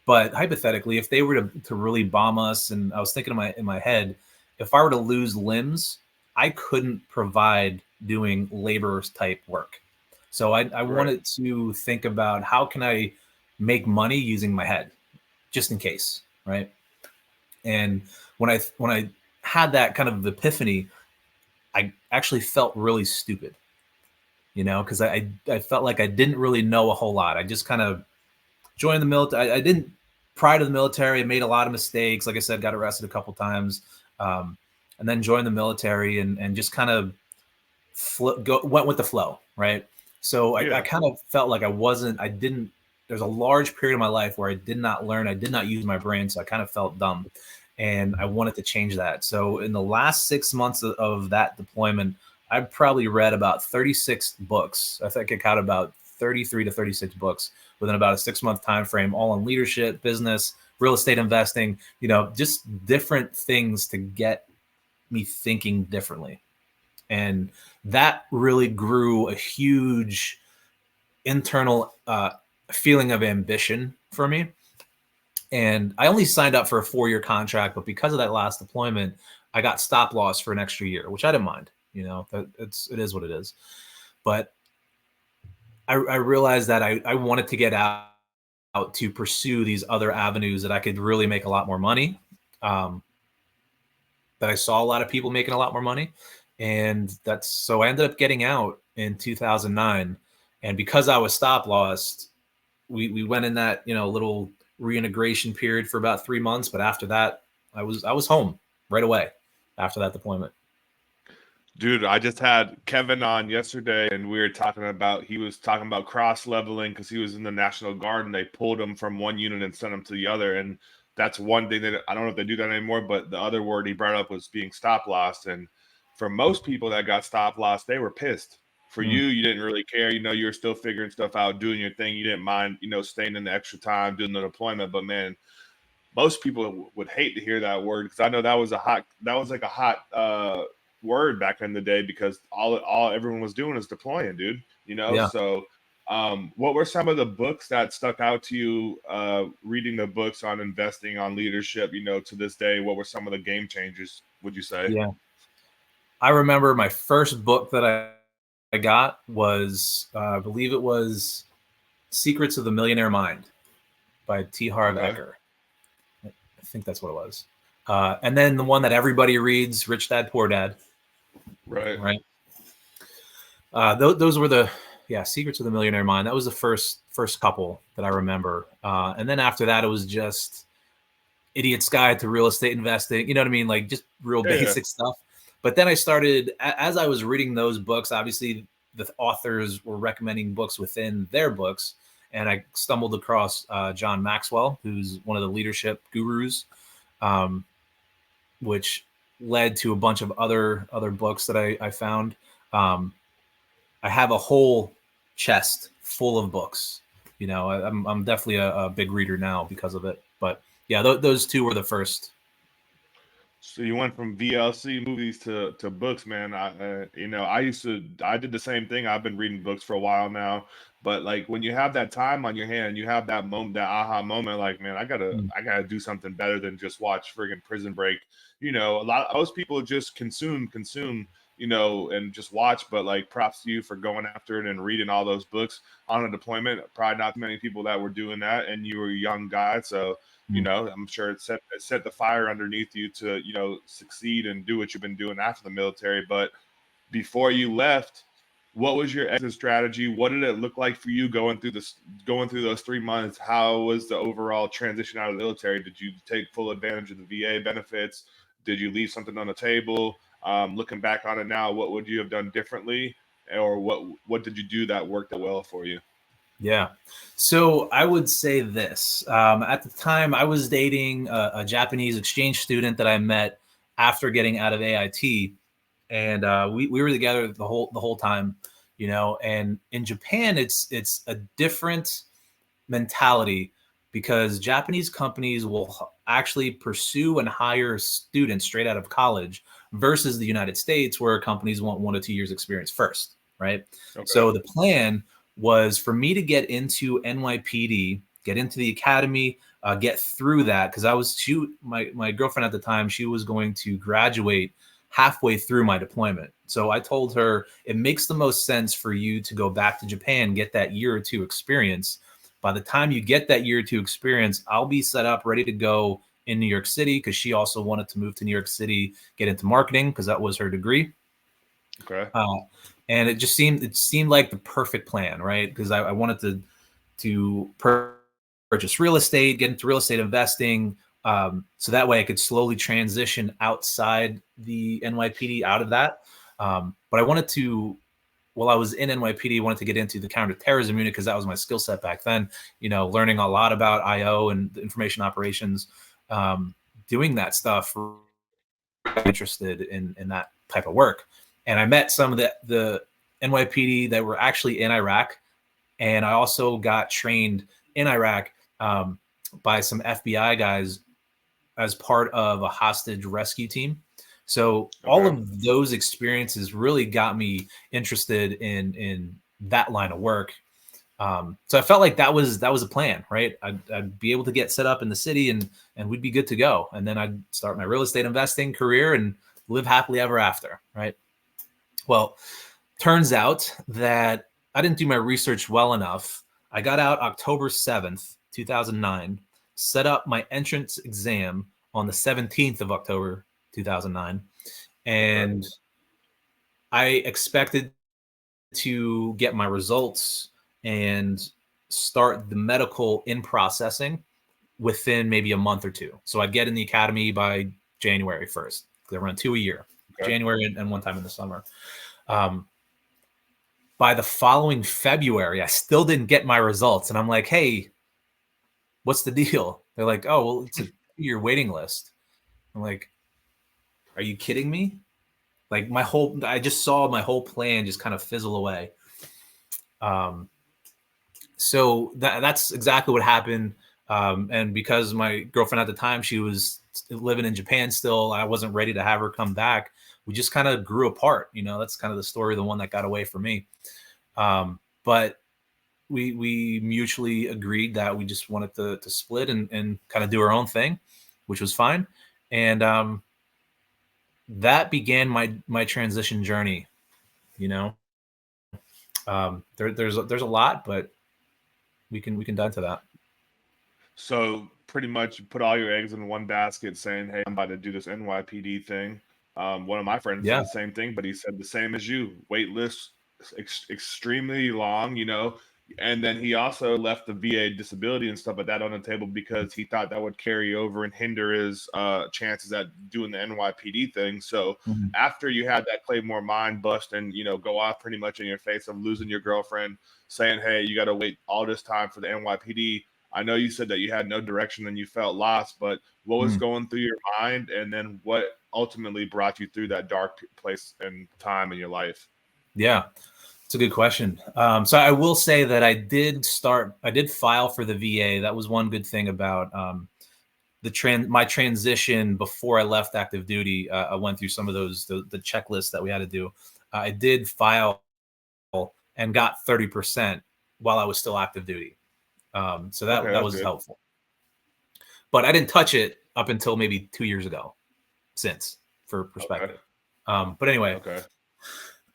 but hypothetically, if they were to really bomb us, and I was thinking in my head, if I were to lose limbs, I couldn't provide doing labor type work. So I Right. wanted to think about how can I make money using my head, just in case, right? And when I had that kind of epiphany, I actually felt really stupid, because I felt like I didn't really know a whole lot. I just kind of joined the military. I didn't prior to the military. I made a lot of mistakes. Like I said, got arrested a couple times, and then joined the military and just kind of went with the flow, right? So I Yeah. kind of felt like I wasn't. I didn't. There's a large period of my life where I did not learn. I did not use my brain, so I kind of felt dumb, and I wanted to change that. So in the last 6 months of that deployment, I probably read about 36 books. I think I got about 33 to 36 books within about a 6 month time frame, all on leadership, business, real estate investing. Just different things to get me thinking differently, and that really grew a huge internal feeling of ambition for me. And I only signed up for a 4-year contract, but because of that last deployment, I got stop loss for an extra year, which I didn't mind. It is what it is. But I realized that I wanted to get out to pursue these other avenues that I could really make a lot more money. Um, that I saw a lot of people making a lot more money, and that's so I ended up getting out in 2009. And because I was stop lost, we went in that little reintegration period for about 3 months. But after that, I was home right away after that deployment. Dude, I just had Kevin on yesterday, and we were talking about he was talking about cross leveling because he was in the National Guard, and they pulled him from one unit and sent him to the other. And that's one thing that I don't know if they do that anymore. But the other word he brought up was being stop lost. And for most people that got stop lost, they were pissed. For you, you didn't really care. You were still figuring stuff out, doing your thing. You didn't mind, staying in the extra time, doing the deployment. But man, most people would hate to hear that word, because I know that was like a hot word back in the day, because all everyone was doing is deploying, dude. Yeah. So what were some of the books that stuck out to you, reading the books on investing, on leadership, to this day? What were some of the game changers, would you say? Yeah. I remember my first book that I got was, I believe it was Secrets of the Millionaire Mind by T. Harv Okay. Eker. I think that's what it was. And then the one that everybody reads, Rich Dad, Poor Dad. Right. Right. Those were Secrets of the Millionaire Mind. That was the first couple that I remember. And then after that, it was just Idiot's Guide to Real Estate Investing. You know what I mean? Like just real basic stuff. But then I started, as I was reading those books, obviously the authors were recommending books within their books. And I stumbled across John Maxwell, who's one of the leadership gurus, which led to a bunch of other books that I found. I have a whole chest full of books. I'm definitely a big reader now because of it. But yeah, those two were the first. So you went from VLC movies to books, man. I did the same thing. I've been reading books for a while now, but like when you have that time on your hand, you have that moment, that aha moment, like, man, I gotta do something better than just watch friggin' Prison Break. Most people just consume, and just watch. But like, props to you for going after it and reading all those books on a deployment. Probably not many people that were doing that, and you were a young guy, so I'm sure it set the fire underneath you to, succeed and do what you've been doing after the military. But before you left, what was your exit strategy? What did it look like for you going through those 3 months? How was the overall transition out of the military? Did you take full advantage of the VA benefits? Did you leave something on the table? Looking back on it now, what would you have done differently? Or what did you do that worked well for you? Yeah. So I would say this. At the time, I was dating a Japanese exchange student that I met after getting out of AIT, and we were together the whole time. And in Japan, it's a different mentality, because Japanese companies will actually pursue and hire students straight out of college versus the United States, where companies want 1 to 2 years experience first, right? Okay. So the plan was for me to get into NYPD, get into the academy, get through that, because my girlfriend at the time, she was going to graduate halfway through my deployment. So I told her it makes the most sense for you to go back to Japan, get that year or two experience. By the time you get that year or two experience, I'll be set up, ready to go in New York City, because she also wanted to move to New York City, get into marketing, because that was her degree. Okay. And it seemed like the perfect plan, right? Because I wanted to purchase real estate, get into real estate investing, so that way I could slowly transition outside the NYPD, out of that. But I wanted to, while I was in NYPD, I wanted to get into the counterterrorism unit, because that was my skill set back then. Learning a lot about IO and information operations, doing that stuff. Interested in that type of work. And I met some of the NYPD that were actually in Iraq, and I also got trained in Iraq by some FBI guys as part of a hostage rescue team. So all of those experiences really got me interested in that line of work. So I felt like that was a plan, right? I'd be able to get set up in the city, and we'd be good to go. And then I'd start my real estate investing career and live happily ever after, right? Well, turns out that I didn't do my research well enough. I got out October 7th, 2009, set up my entrance exam on the 17th of October, 2009. And I expected to get my results and start the medical in processing within maybe a month or two. So I'd get in the academy by January 1st. They run 2 a year, January and one time in the summer. By the following February, I still didn't get my results. And I'm like, hey, what's the deal? They're like, oh, well, it's a 2-year waiting list. I'm like, are you kidding me? Like I just saw my whole plan just kind of fizzle away. So that's exactly what happened. And because my girlfriend at the time, she was living in Japan still, I wasn't ready to have her come back. We just kind of grew apart. That's kind of the story, the one that got away from me. But we mutually agreed that we just wanted to split and kind of do our own thing, which was fine. And that began my transition journey. There's a lot, but we can dive into that. So pretty much you put all your eggs in one basket, saying, "Hey, I'm about to do this NYPD thing." One of my friends did Yeah. the same thing, but he said the same as you. Wait list extremely long, and then he also left the VA disability and stuff like that on the table because he thought that would carry over and hinder his chances at doing the NYPD thing. So Mhm. after you had that Claymore mind bust and go off pretty much in your face of losing your girlfriend, saying, "Hey, you got to wait all this time for the NYPD." I know you said that you had no direction and you felt lost, but what was Mm. going through your mind, and then what ultimately brought you through that dark place and time in your life? Yeah, it's a good question. So I will say that I did file for the VA. That was one good thing about my transition before I left active duty. I went through some of the checklists that we had to do. I did file and got 30% while I was still active duty. So Okay, that that's was good. helpful. But I didn't touch it up until maybe 2 years ago. Since, for Okay, perspective. But anyway, okay,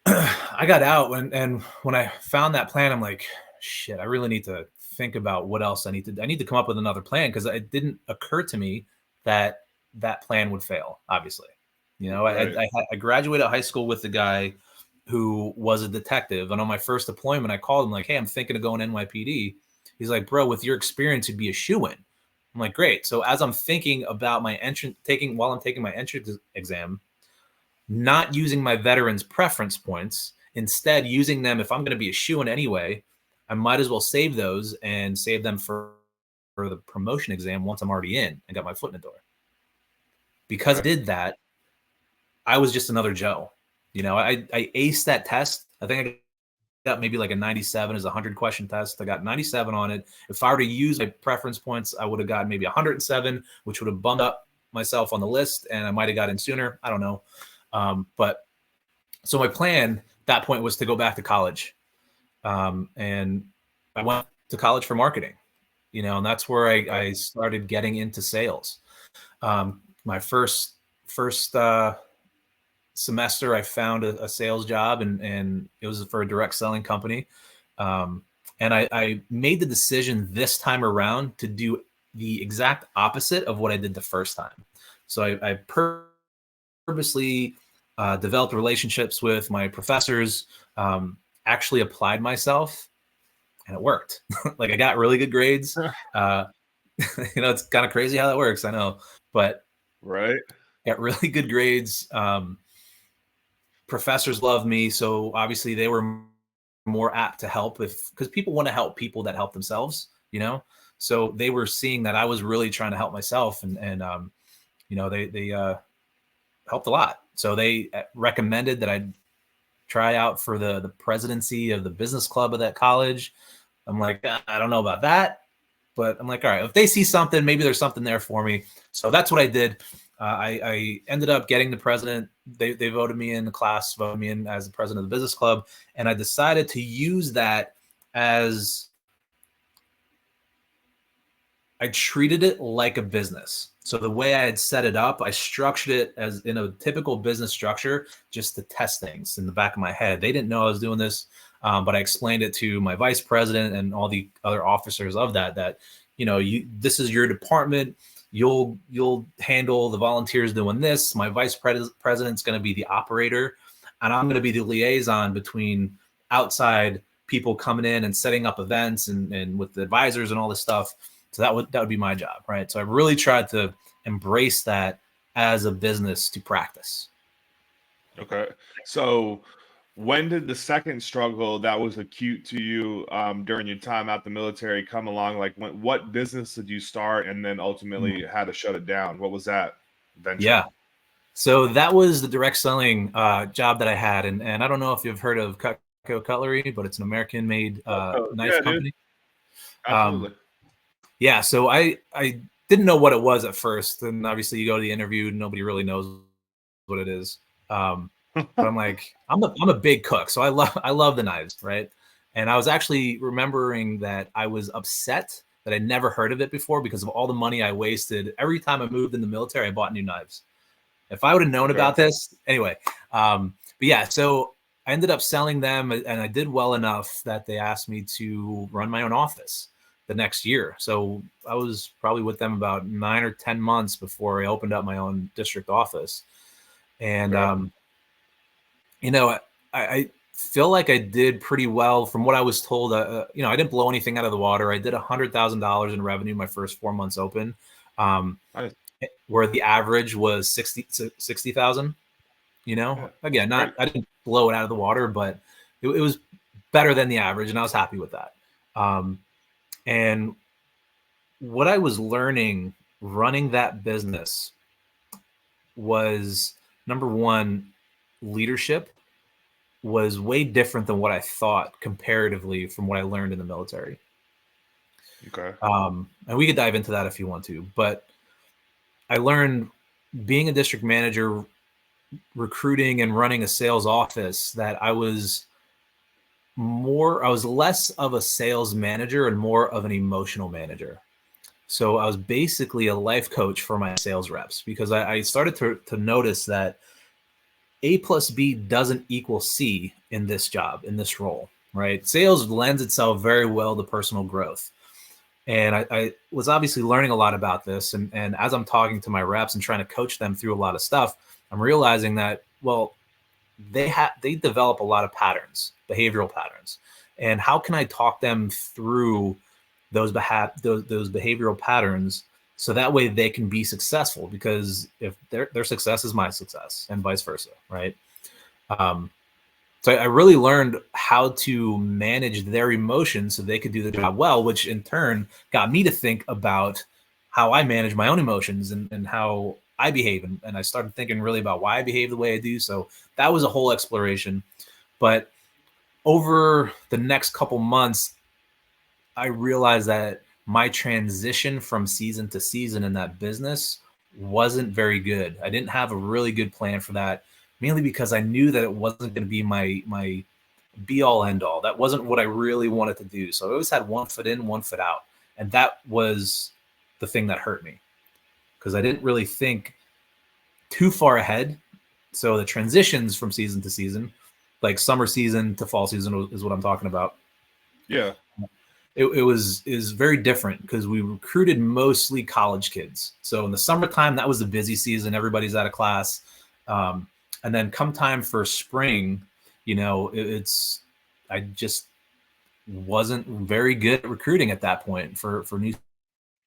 I got out and when I found that plan, I'm like, shit, I really need to think about what else I need to come up with another plan, because it didn't occur to me that that plan would fail. Obviously, right. I graduated high school with a guy who was a detective, and on my first deployment, I called him like, hey, I'm thinking of going NYPD. He's like, bro, with your experience, you'd be a shoo-in. I'm like, great. So as I'm thinking about my entrance, while I'm taking my entrance exam, not using my veterans preference points, instead using them, if I'm going to be a shoo-in anyway, I might as well save those and save them for the promotion exam once I'm already in and got my foot in the door. Because I Okay. did that, I was just another Joe. I aced that test. I think I got maybe like a 97 as a 100-question test. I got 97 on it. If I were to use my preference points, I would have got maybe 107, which would have bumped up myself on the list, and I might have got in sooner. I don't know. But so my plan at that point was to go back to college. And I went to college for marketing, and that's where Okay. I started getting into sales. My first semester, I found a sales job, and it was for a direct selling company. And I made the decision this time around to do the exact opposite of what I did the first time. So I purposely developed relationships with my professors, actually applied myself, and it worked. Like, I got really good grades. Uh, it's kind of crazy how that works, I know, but Right. got really good grades. Professors loved me, so obviously they were more apt to help, because people want to help people that help themselves. So they were seeing that I was really trying to help myself, and they helped a lot. So they recommended that I try out for the presidency of the business club of that college. I'm like, I don't know about that, but I'm like, all right, if they see something, maybe there's something there for me. So that's what I did. I ended up getting the president. They voted me in, the class voted me in as the president of the business club, and I decided to use that as, I treated it like a business. So the way I had set it up, I structured it as in a typical business structure, just to test things in the back of my head. They didn't know I was doing this, but I explained it to my vice president and all the other officers of that this is your department. You'll handle the volunteers doing this. My vice president's going to be the operator, and I'm going to be the liaison between outside people coming in and setting up events and with the advisors and all this stuff. So that would be my job, right? So I really tried to embrace that as a business to practice. Okay. So when did the second struggle that was acute to you during your time out the military come along? Like, what business did you start and then ultimately Mm. had to shut it down? What was that Yeah. venture? So that was the direct selling job that I had, and I don't know if you've heard of Cutco Cutlery, but it's an American-made knife Yeah, dude. company. Absolutely. Yeah, so I didn't know what it was at first, and obviously you go to the interview, nobody really knows what it is. But I'm like, I'm a big cook, so I love the knives, right? And I was actually remembering that I was upset that I never heard of it before because of all the money I wasted. Every time I moved in the military, I bought new knives. If I would have known about this, anyway. But yeah, so I ended up selling them, and I did well enough that they asked me to run my own office the next year. So I was probably with them about 9 or 10 months before I opened up my own district office. And you know, I feel like I did pretty well from what I was told. You know, I didn't blow anything out of the water. I did $100,000 in revenue my first 4 months open, Nice. where the average was 60,000. You know, Yeah. again, Great. I didn't blow it out of the water, but it was better than the average, and I was happy with that. And what I was learning running that business was, number one, leadership was way different than what I thought comparatively from what I learned in the military. Okay. And we could dive into that if you want to, but I learned being a district manager, recruiting and running a sales office, that I was less of a sales manager and more of an emotional manager. So I was basically a life coach for my sales reps, because I started to notice that A plus B doesn't equal C in this job, in this role, right? Sales lends itself very well to personal growth. And I was obviously learning a lot about this. And as I'm talking to my reps and trying to coach them through a lot of stuff, I'm realizing that, well, they develop a lot of patterns, behavioral patterns. And how can I talk them through those behavioral patterns so that way they can be successful? Because if their success is my success, and vice versa, right? So I really learned how to manage their emotions so they could do the job well, which in turn got me to think about how I manage my own emotions and how I behave. And I started thinking really about why I behave the way I do. So that was a whole exploration. But over the next couple months, I realized that my transition from season to season in that business wasn't very good. I didn't have a really good plan for that, mainly because I knew that it wasn't going to be my be all end all. That wasn't what I really wanted to do. So I always had one foot in, one foot out. And that was the thing that hurt me, because I didn't really think too far ahead. So the transitions from season to season, like summer season to fall season, is what I'm talking about. Yeah. It was very different because we recruited mostly college kids. So in the summertime, that was the busy season. Everybody's out of class. And then come time for spring, you know, I just wasn't very good at recruiting at that point for new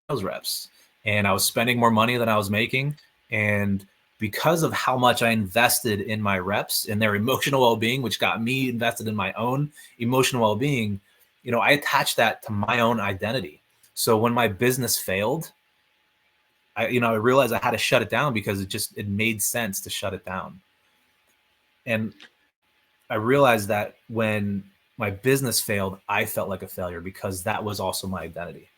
sales reps. And I was spending more money than I was making. And because of how much I invested in my reps and their emotional well-being, which got me invested in my own emotional well-being, you know, I attached that to my own identity. So when my business failed, I realized I had to shut it down because it made sense to shut it down. And I realized that when my business failed, I felt like a failure because that was also my identity.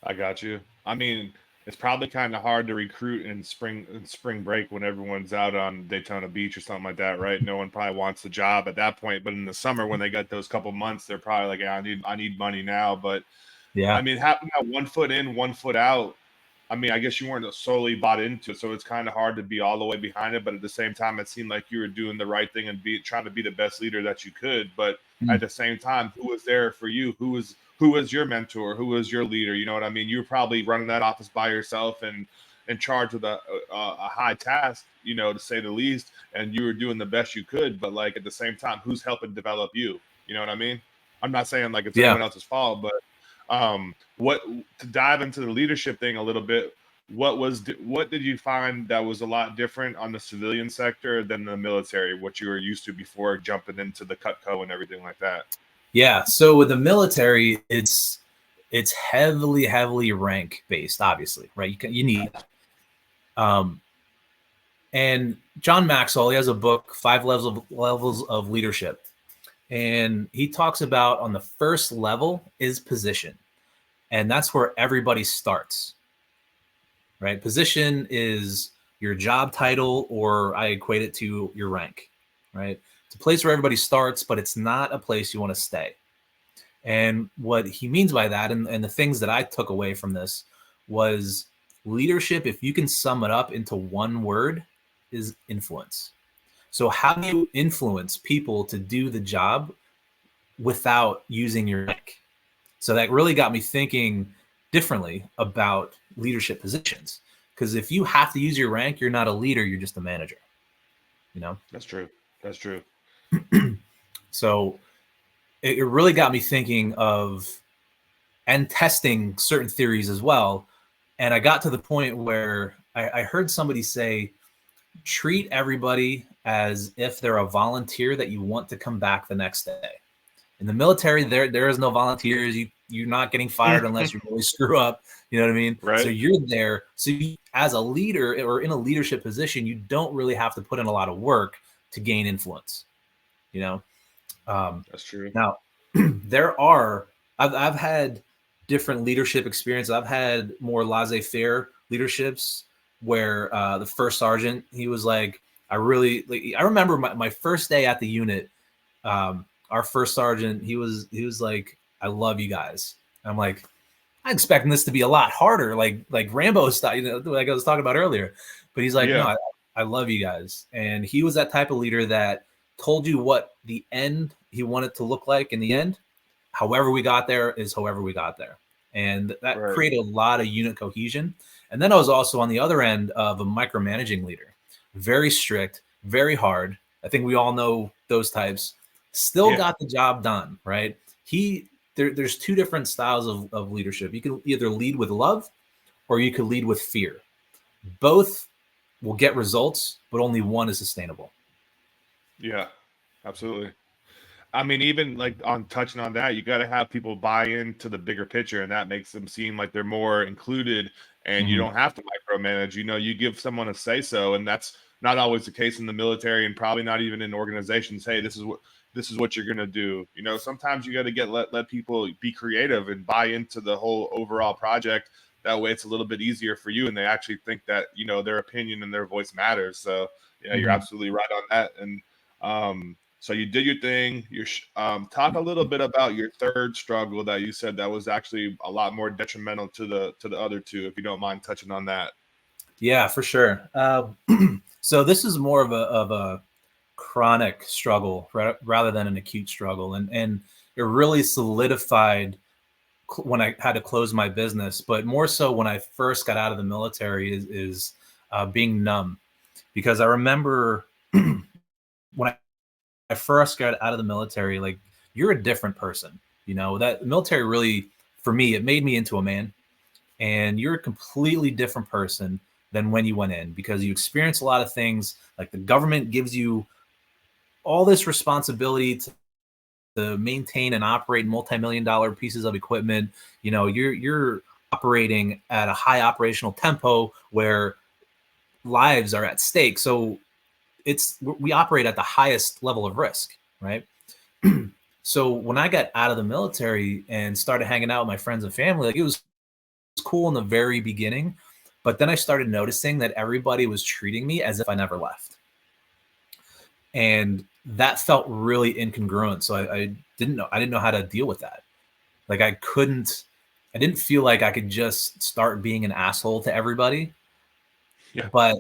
I got you. I mean, it's probably kind of hard to recruit in spring break when everyone's out on Daytona Beach or something like that, right? No one probably wants the job at that point. But in the summer, when they got those couple months, they're probably like, "Yeah, I need money now." But I Yeah. mean, having that 1 foot in, 1 foot out. I mean, I guess you weren't solely bought into it, so it's kind of hard to be all the way behind it. But at the same time, it seemed like you were doing the right thing and trying to be the best leader that you could. But at the same time, who was there for you? Who was your mentor? Who was your leader? You know what I mean? You were probably running that office by yourself and in charge with a high task, you know, to say the least. And you were doing the best you could. But like at the same time, who's helping develop you? You know what I mean? I'm not saying like it's Yeah. anyone else's fault, but what to dive into the leadership thing a little bit, what did you find that was a lot different on the civilian sector than the military, what you were used to before jumping into the Cutco and everything like that? Yeah. So with the military, it's heavily rank based, obviously, right? You need that. And John Maxwell, he has a book, Five Levels of Leadership. And he talks about on the first level is position. And that's where everybody starts, right? Position is your job title, or I equate it to your rank, right? It's a place where everybody starts, but it's not a place you want to stay. And what he means by that, and the things that I took away from this was leadership, if you can sum it up into one word, is influence. So how do you influence people to do the job without using your rank? So that really got me thinking differently about leadership positions. Because if you have to use your rank, you're not a leader, you're just a manager. You know? That's true. That's true. So it really got me thinking of and testing certain theories as well. And I got to the point where I heard somebody say, treat everybody as if they're a volunteer that you want to come back the next day. In the military, there is no volunteers. You're not getting fired unless you really screw up. You know what I mean? Right. So you're there. So you, as a leader or in a leadership position, you don't really have to put in a lot of work to gain influence. You know? That's true. Now, there are, I've had different leadership experience. I've had more laissez-faire leaderships where the first sergeant, he was like, I remember my first day at the unit, our first sergeant, he was like, I love you guys. I'm like, I'm expecting this to be a lot harder, like Rambo style, you know, like I was talking about earlier. But he's like, Yeah. no, I love you guys. And he was that type of leader that told you what the end he wanted to look like in the end. However we got there is however we got there. And that Right. created a lot of unit cohesion. And then I was also on the other end of a micromanaging leader. Very strict, very hard. I think we all know those types. Still got the job done, right? There's two different styles of leadership. You can either lead with love or you could lead with fear. Both will get results, but only one is sustainable. Yeah, absolutely. I mean, even like on touching on that, you got to have people buy into the bigger picture, and that makes them seem like they're more included. And you Mm-hmm. don't have to micromanage. You know, you give someone a say so, and that's not always the case in the military, and probably not even in organizations. Hey, this is what you're gonna do. You know, sometimes you got to let people be creative and buy into the whole overall project. That way, it's a little bit easier for you, and they actually think that their opinion and their voice matters. So yeah, you're Mm-hmm. absolutely right on that. And so you did your thing. You talk a little bit about your third struggle that you said that was actually a lot more detrimental to the other two, if you don't mind touching on that. Yeah, for sure. So this is more of a chronic struggle rather than an acute struggle, and it really solidified when I had to close my business, but more so when I first got out of the military is being numb, because I remember when I first got out of the military, like, you're a different person. You know, that the military really, for me, it made me into a man, and you're a completely different person than when you went in, because you experience a lot of things. Like, the government gives you all this responsibility to maintain and operate multi-million-dollar pieces of equipment. You know, you're operating at a high operational tempo where lives are at stake. So we operate at the highest level of risk, right? So when I got out of the military and started hanging out with my friends and family, like, it was cool in the very beginning, but then I started noticing that everybody was treating me as if I never left. And that felt really incongruent. So I didn't know how to deal with that. Like, I didn't feel like I could just start being an asshole to everybody. Yeah. But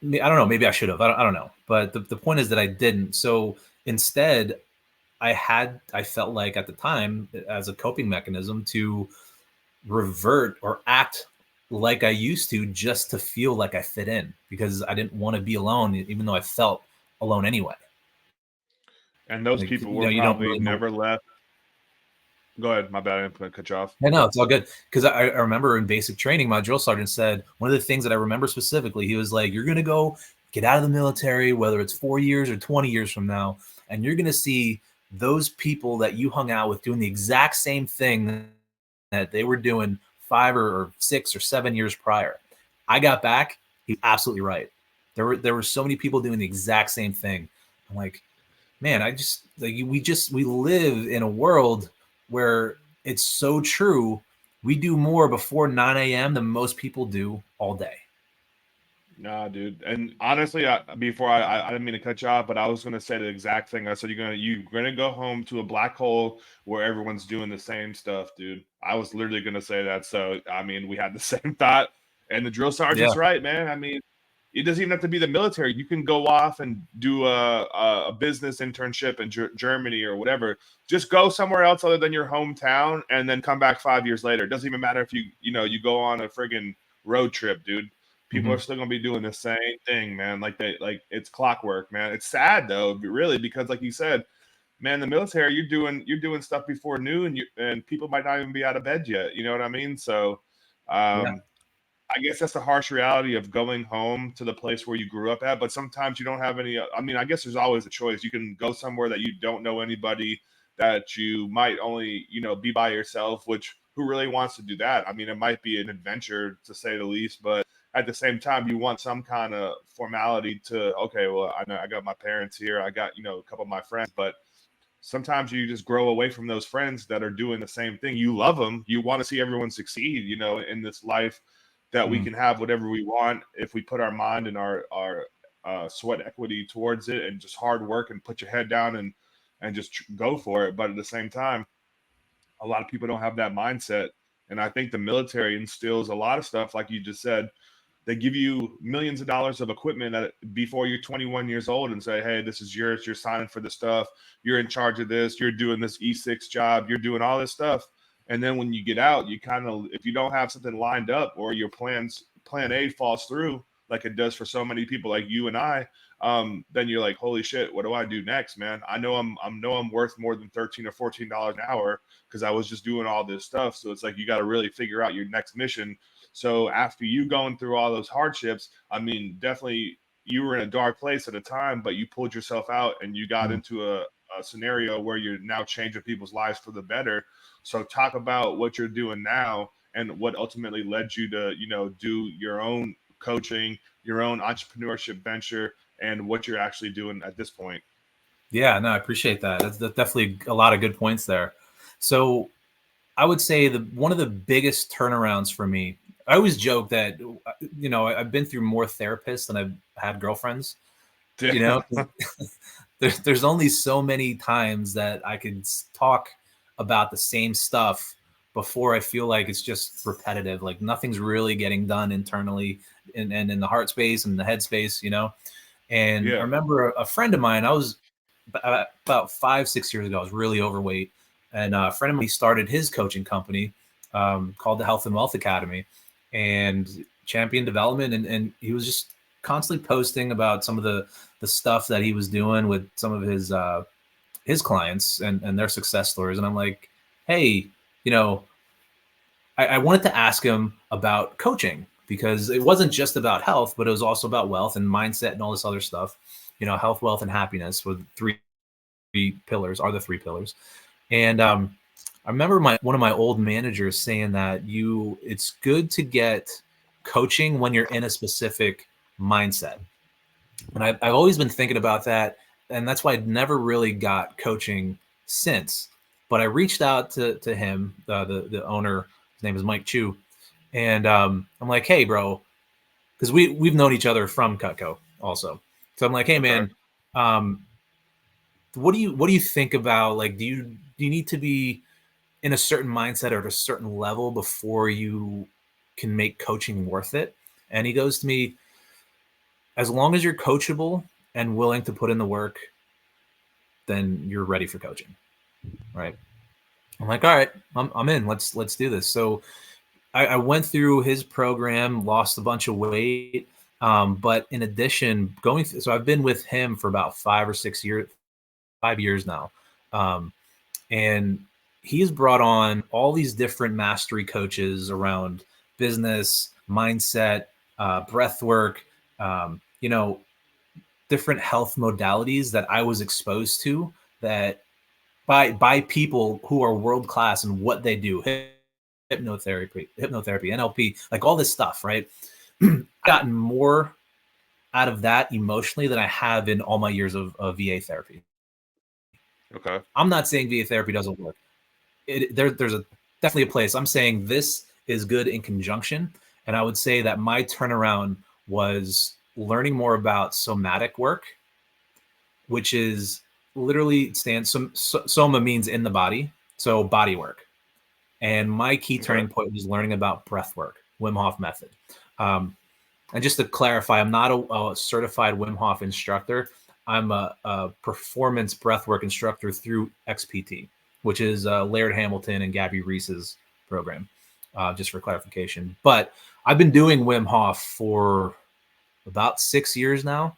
I don't know, maybe I should have. I don't know. But the point is that I didn't. So instead, I felt like at the time, as a coping mechanism, to revert or act like I used to, just to feel like I fit in, because I didn't want to be alone, even though I felt alone anyway. And those Like, people you were know, you don't probably really know. never left. Go ahead, my bad, I didn't cut you off. Yeah, no, it's all good. Because I remember in basic training, my drill sergeant said, one of the things that I remember specifically, he was like, you're going to go get out of the military, whether it's 4 years or 20 years from now, and you're going to see those people that you hung out with doing the exact same thing that they were doing 5 or 6 or 7 years prior. I got back. He's absolutely right. There were so many people doing the exact same thing. I'm like, man, I just like we live in a world where it's so true. We do more before 9 a.m. than most people do all day. Nah, dude. And honestly, before I didn't mean to cut you off, but I was gonna say the exact thing. I said you're gonna go home to a black hole where everyone's doing the same stuff, dude. I was literally gonna say that. So I mean, we had the same thought. And the drill Yeah. sergeant's right, man. I mean, it doesn't even have to be the military. You can go off and do a business internship in Germany or whatever. Just go somewhere else other than your hometown, and then come back 5 years later. It doesn't even matter if you go on a friggin' road trip, dude. People Mm-hmm. are still gonna be doing the same thing, man. Like it's clockwork, man. It's sad though, really, because like you said, man, the military, you're doing stuff before noon, and people might not even be out of bed yet. You know what I mean? So, Yeah. I guess that's the harsh reality of going home to the place where you grew up at. But sometimes you don't have any. I mean, I guess there's always a choice. You can go somewhere that you don't know anybody, that you might only be by yourself. Which who really wants to do that? I mean, it might be an adventure to say the least, but at the same time, you want some kind of formality to. Okay, well, I know I got my parents here. I got a couple of my friends, but sometimes you just grow away from those friends that are doing the same thing. You love them. You want to see everyone succeed, in this life, that we Mm. can have whatever we want if we put our mind and our sweat equity towards it, and just hard work, and put your head down, and just go for it. But at the same time, a lot of people don't have that mindset. And I think the military instills a lot of stuff, like you just said. They give you millions of dollars of equipment before you're 21 years old, and say, hey, this is yours. You're signing for the stuff. You're in charge of this. You're doing this E6 job. You're doing all this stuff. And then when you get out, you kind of, if you don't have something lined up, or your plan A falls through, like it does for so many people like you and I, then you're like, holy shit, what do I do next, man? I know I'm worth more than $13 or $14 an hour, because I was just doing all this stuff. So it's like, you got to really figure out your next mission. So after you going through all those hardships, I mean, definitely you were in a dark place at a time, but you pulled yourself out, and you got Mm. into a scenario where you're now changing people's lives for the better. So talk about what you're doing now, and what ultimately led you to, do your own coaching, your own entrepreneurship venture, and what you're actually doing at this point. Yeah, no, I appreciate that. That's definitely a lot of good points there. So I would say one of the biggest turnarounds for me. I always joke that I've been through more therapists than I've had girlfriends. You know, there's only so many times that I could talk about the same stuff before I feel like it's just repetitive. Like nothing's really getting done internally and in the heart space and the head space. And I Yeah. remember a friend of mine. I was about 5-6 years ago. I was really overweight, and a friend of mine, he started his coaching company called the Health and Wealth Academy, and champion development. And he was just constantly posting about some of the stuff that he was doing with some of his clients and their success stories. And I'm like, hey, you know, I wanted to ask him about coaching, because it wasn't just about health, but it was also about wealth and mindset and all this other stuff. Health, wealth, and happiness were the three pillars. Are the three pillars. And I remember one of my old managers saying that it's good to get coaching when you're in a specific mindset. And I've always been thinking about that, and that's why I never really got coaching since. But I reached out to him, the owner. His name is Mike Chu, and I'm like, hey, bro, because we've known each other from Cutco also. So I'm like, hey, Okay. man, um, what do you think about, like, do you need to be in a certain mindset or at a certain level before you can make coaching worth it? And he goes to me, as long as you're coachable and willing to put in the work, then you're ready for coaching, right? I'm like, all right, I'm in. Let's do this. So I went through his program, lost a bunch of weight, but in addition, so I've been with him for about 5 or 6 years, 5 years now, and he's brought on all these different mastery coaches around business, mindset, breath work, different health modalities that I was exposed to, that by people who are world class in what they do, hypnotherapy, NLP, like all this stuff, right? I've gotten more out of that emotionally than I have in all my years of VA therapy. Okay. I'm not saying VA therapy doesn't work. There's definitely a place. I'm saying this is good in conjunction. And I would say that my turnaround was learning more about somatic work, which is literally soma means in the body. So body work. And my key Okay. turning point was learning about breath work, Wim Hof method. And just to clarify, I'm not a certified Wim Hof instructor. I'm a performance breathwork instructor through XPT, which is Laird Hamilton and Gabby Reese's program, just for clarification. But I've been doing Wim Hof for about 6 years now.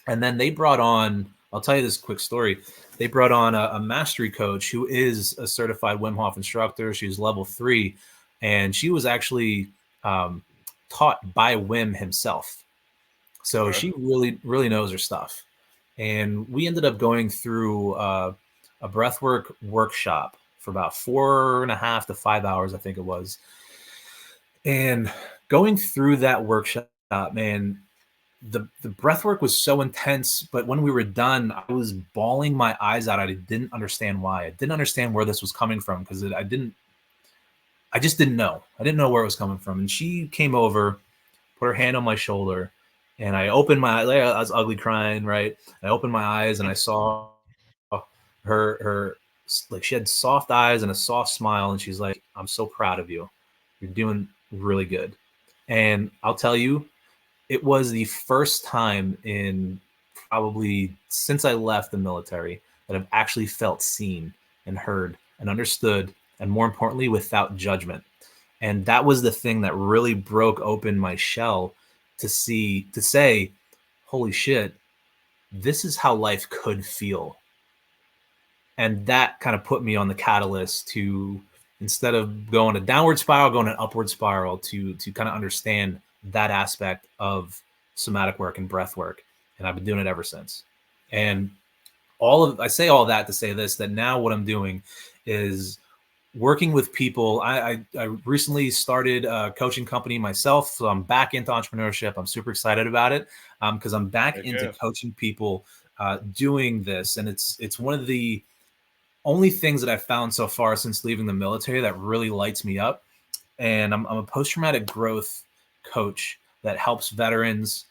And then they brought on, I'll tell you this quick story. They brought on a mastery coach who is a certified Wim Hof instructor. She's level 3. And she was actually taught by Wim himself. So Okay. she really, really knows her stuff. And we ended up going through a breathwork workshop for about 4.5 to 5 hours, I think it was. And going through that workshop, man, the breathwork was so intense. But when we were done, I was bawling my eyes out. I didn't understand why. I didn't understand where this was coming from because I just didn't know. I didn't know where it was coming from. And she came over, put her hand on my shoulder, and I opened my eyes. I was ugly crying, right? I opened my eyes and I saw her like she had soft eyes and a soft smile, and she's like, "I'm so proud of you. You're doing really good." And I'll tell you, it was the first time in probably since I left the military that I've actually felt seen and heard and understood, and more importantly, without judgment. And that was the thing that really broke open my shell to say, holy shit, this is how life could feel. And that kind of put me on the catalyst to, instead of going a downward spiral, going an upward spiral, to kind of understand that aspect of somatic work and breath work. And I've been doing it ever since. And I say all that to say this, that now what I'm doing is working with people. I recently started a coaching company myself, so I'm back into entrepreneurship. I'm super excited about it because I'm back Heck into yeah. coaching people doing this, and it's one of the only things that I've found so far since leaving the military that really lights me up. And I'm a post-traumatic growth coach that helps veterans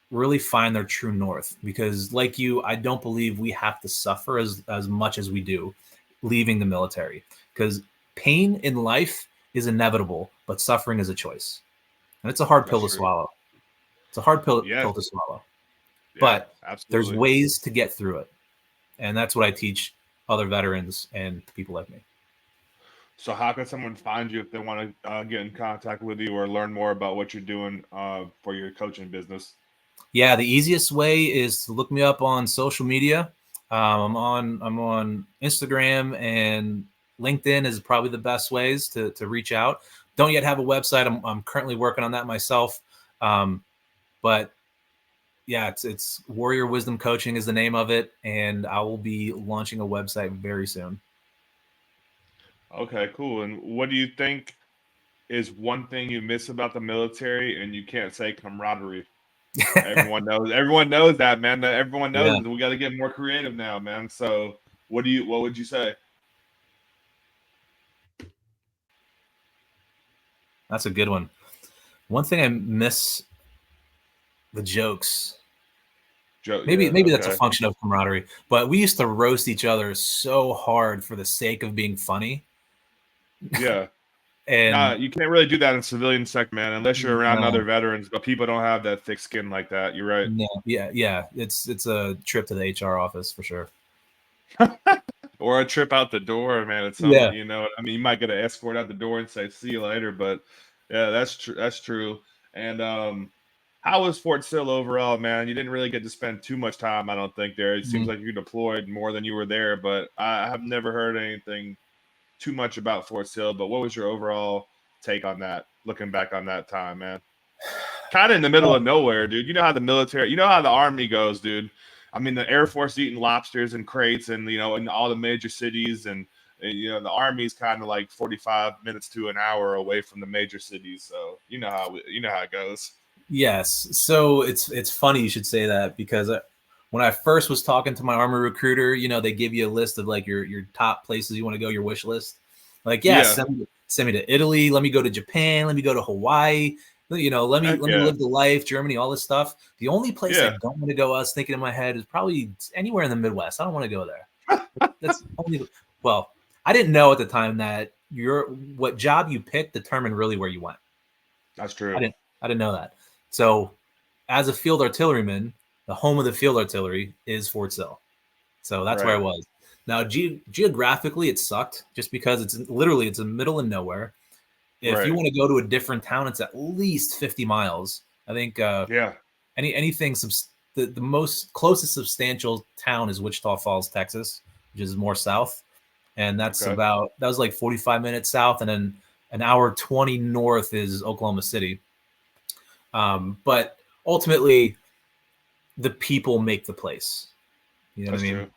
really find their true north. Because like you, I don't believe we have to suffer as much as we do leaving the military. Because pain in life is inevitable, but suffering is a choice. And it's a hard That's pill to true. swallow. It's a hard Yes. pill to swallow. Yeah, But there's absolutely. ways to get through it. And that's what I teach other veterans and people like me. So how can someone find you if they want to get in contact with you or learn more about what you're doing for your coaching business? Yeah, the easiest way is to look me up on social media. I'm on Instagram, and LinkedIn is probably the best ways to reach out. Don't yet have a website. I'm currently working on that myself. But yeah, it's Warrior Wisdom Coaching is the name of it, and I will be launching a website very soon. Okay, cool. And what do you think is one thing you miss about the military and you can't say camaraderie? Everyone knows that, man. Everyone Yeah, knows that we got to get more creative now, man. So what would you say? that's a good one. One thing I miss, the jokes. Joe, Maybe yeah, maybe that's a okay. function of camaraderie. But we used to roast each other so hard for the sake of being funny. Yeah. Nah, And you can't really do that in civilian sector, man, unless you're around no, other veterans, but people don't have that thick skin like that. You're right. no, yeah, it's a trip to the HR office for sure. Or a trip out the door, man. It's some, Yeah. you know, I mean, you might get an escort out the door and say, see you later, but yeah, that's true. That's true. And how was Fort Sill overall, man? You didn't really get to spend too much time, I don't think, there. It seems Mhm. like you deployed more than you were there, but I have never heard anything too much about Fort Sill. But what was your overall take on that, looking back on that time, man? Kind of in the middle of nowhere, dude. You know how the military, you know how the army goes, dude. I mean, the Air Force eating lobsters and crates, and you know, in all the major cities, and And, the Army's kind of like 45 minutes to an hour away from the major cities. So you know how it goes. Yes. So it's funny you should say that, because when I first was talking to my Army recruiter, they give you a list of like your top places you want to go, your wish list. Like, yeah, Yeah. send me to Italy. Let me go to Japan. Let me go to Hawaii. Let me Heck yeah. live the life, Germany, all this stuff. The only place I Yeah. don't want to go, I was thinking in my head, is probably anywhere in the Midwest. I don't want to go there. That's only, well, I didn't know at the time that what job you picked determined really where you went. That's I true. didn't know that. So, as a field artilleryman, the home of the field artillery is Fort Sill. So that's where I Right. was. Now, geographically, it sucked just because it's in the middle of nowhere. If you Right. want to go to a different town, it's at least 50 miles. I think Yeah. anything the most closest substantial town is Wichita Falls, Texas, which is more south, and that Okay. was like 45 minutes south, and then an hour 20 north is Oklahoma City. But ultimately, the people make the place. You know what I That's mean? true.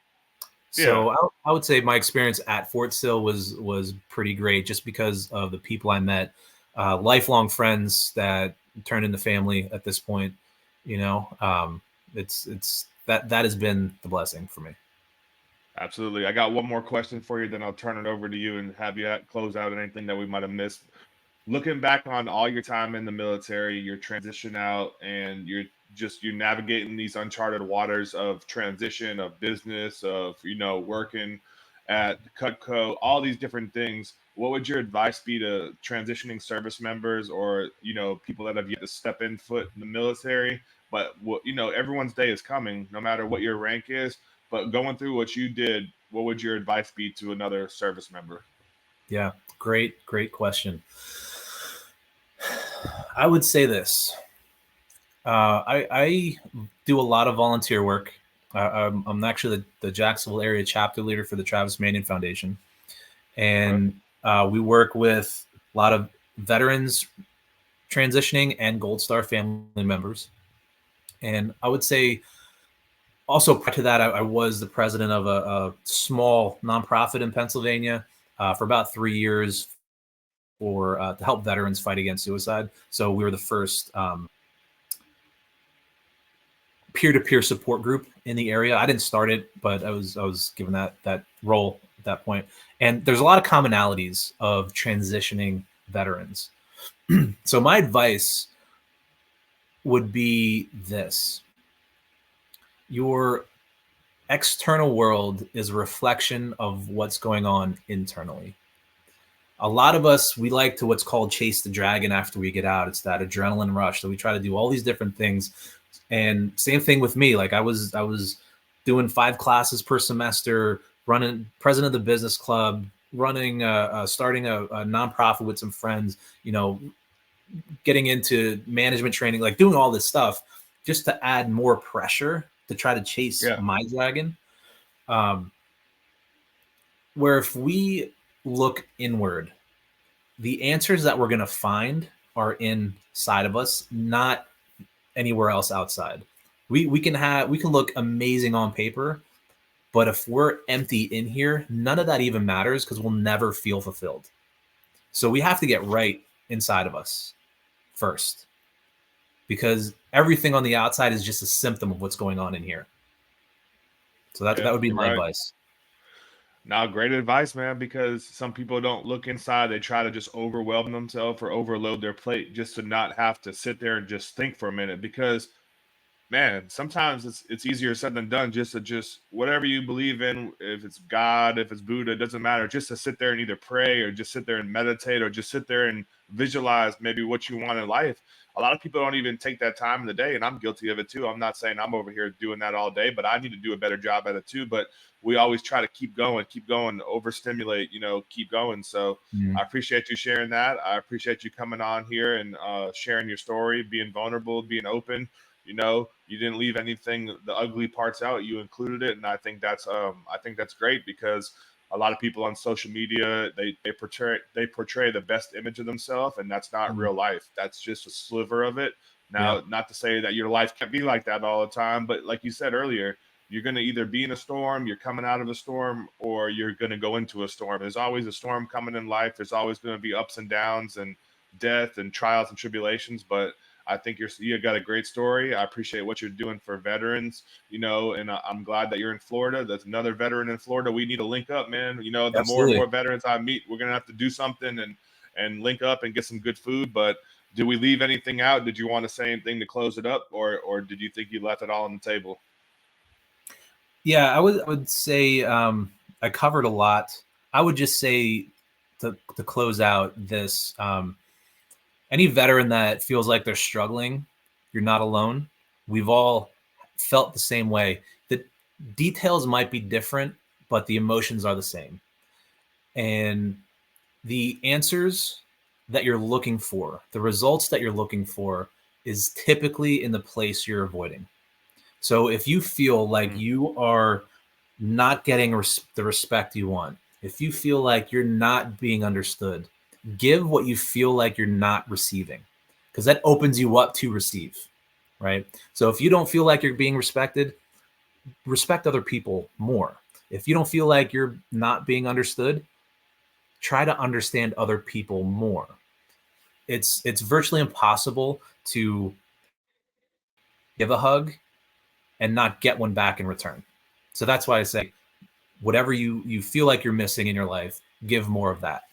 Yeah. So I would say my experience at Fort Sill was pretty great, just because of the people I met, lifelong friends that turned into family at this point. It's that has been the blessing for me. Absolutely. I got one more question for you, then I'll turn it over to you and have you close out anything that we might have missed. Looking back on all your time in the military, your transition out, and you're navigating these uncharted waters of transition, of business, of working at Cutco, all these different things. What would your advice be to transitioning service members, or people that have yet to step in foot in the military? But everyone's day is coming, no matter what your rank is. But going through what you did, what would your advice be to another service member? Yeah, great question. I would say this. I do a lot of volunteer work. I'm actually the Jacksonville area chapter leader for the Travis Manion Foundation, Okay. and we work with a lot of veterans transitioning and Gold Star family members. And I would say also prior to that, I was the president of a small nonprofit in Pennsylvania for about 3 years for to help veterans fight against suicide. So we were the first peer-to-peer support group in the area. I didn't start it, but I was given that role at that point. And there's a lot of commonalities of transitioning veterans. So my advice would be this: your external world is a reflection of what's going on internally. A lot of us, we like to what's called chase the dragon after we get out. It's that adrenaline rush. So we try to do all these different things. And same thing with me. Like I was doing 5 classes per semester, running president of the business club, running starting a nonprofit with some friends, getting into management training, like doing all this stuff just to add more pressure to try to chase Yeah. my dragon. Um, where if we look inward, the answers that we're going to find are inside of us, not anywhere else outside. We can look amazing on paper, but if we're empty in here, none of that even matters, because we'll never feel fulfilled. So we have to get right inside of us first, because everything on the outside is just a symptom of what's going on in here. So that Yeah, would be you're my right. advice. Now, great advice, man, because some people don't look inside. They try to just overwhelm themselves or overload their plate just to not have to sit there and just think for a minute. Because man, sometimes it's easier said than done, just whatever you believe in, if it's God, if it's Buddha, it doesn't matter, just to sit there and either pray or just sit there and meditate or just sit there and visualize maybe what you want in life. A lot of people don't even take that time in the day, and I'm guilty of it too. I'm not saying I'm over here doing that all day, but I need to do a better job at it too. But we always try to keep going, overstimulate, keep going. So Mhm. I appreciate you sharing that. I appreciate you coming on here and sharing your story, being vulnerable, being open. You didn't leave anything, the ugly parts out. You included it, and I think that's great, because a lot of people on social media, they portray the best image of themselves, and that's not Mhm. real life. That's just a sliver of it. Yeah. Now, not to say that your life can't be like that all the time, but like you said earlier, you're going to either be in a storm, you're coming out of a storm, or you're going to go into a storm. There's always a storm coming in life. There's always going to be ups and downs and death and trials and tribulations. But I think you got a great story. I appreciate what you're doing for veterans, and I'm glad that you're in Florida. There's another veteran in Florida. We need to link up, man. The more and Absolutely. more veterans I meet, we're going to have to do something and link up and get some good food. But did we leave anything out? Did you want to say anything to close it up, or did you think you left it all on the table? Yeah, I would say I covered a lot. I would just say to close out this, any veteran that feels like they're struggling, you're not alone. We've all felt the same way. The details might be different, but the emotions are the same. And the answers that you're looking for, the results that you're looking for, is typically in the place you're avoiding. So if you feel like you are not getting the respect you want, if you feel like you're not being understood, give what you feel like you're not receiving, because that opens you up to receive, right? So if you don't feel like you're being respected, respect other people more. If you don't feel like you're not being understood, try to understand other people more. It's virtually impossible to give a hug and not get one back in return. So that's why I say whatever you feel like you're missing in your life, give more of that.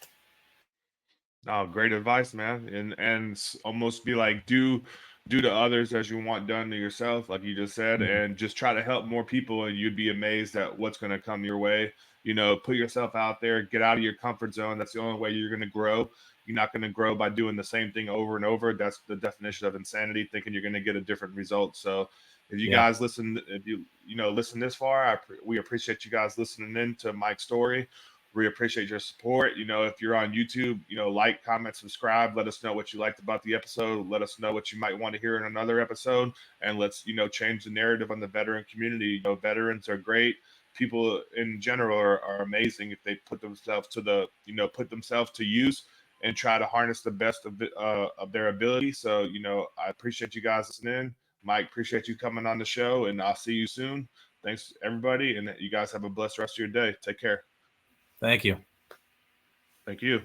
Oh, great advice, man. And almost be like, do to others as you want done to yourself, like you just said, Mhm. and just try to help more people, and you'd be amazed at what's going to come your way. Put yourself out there, get out of your comfort zone. That's the only way you're going to grow. You're not going to grow by doing the same thing over and over. That's the definition of insanity, thinking you're going to get a different result. So if you Yeah. guys listen, if you listen this far, we appreciate you guys listening in to Mike's story. We appreciate your support. If you're on YouTube, like, comment, subscribe. Let us know what you liked about the episode. Let us know what you might want to hear in another episode. And let's, change the narrative on the veteran community. Veterans are great. People in general are amazing if they put themselves put themselves to use and try to harness the best of their ability. So, I appreciate you guys listening. Mike, appreciate you coming on the show, and I'll see you soon. Thanks, everybody. And you guys have a blessed rest of your day. Take care. Thank you. Thank you.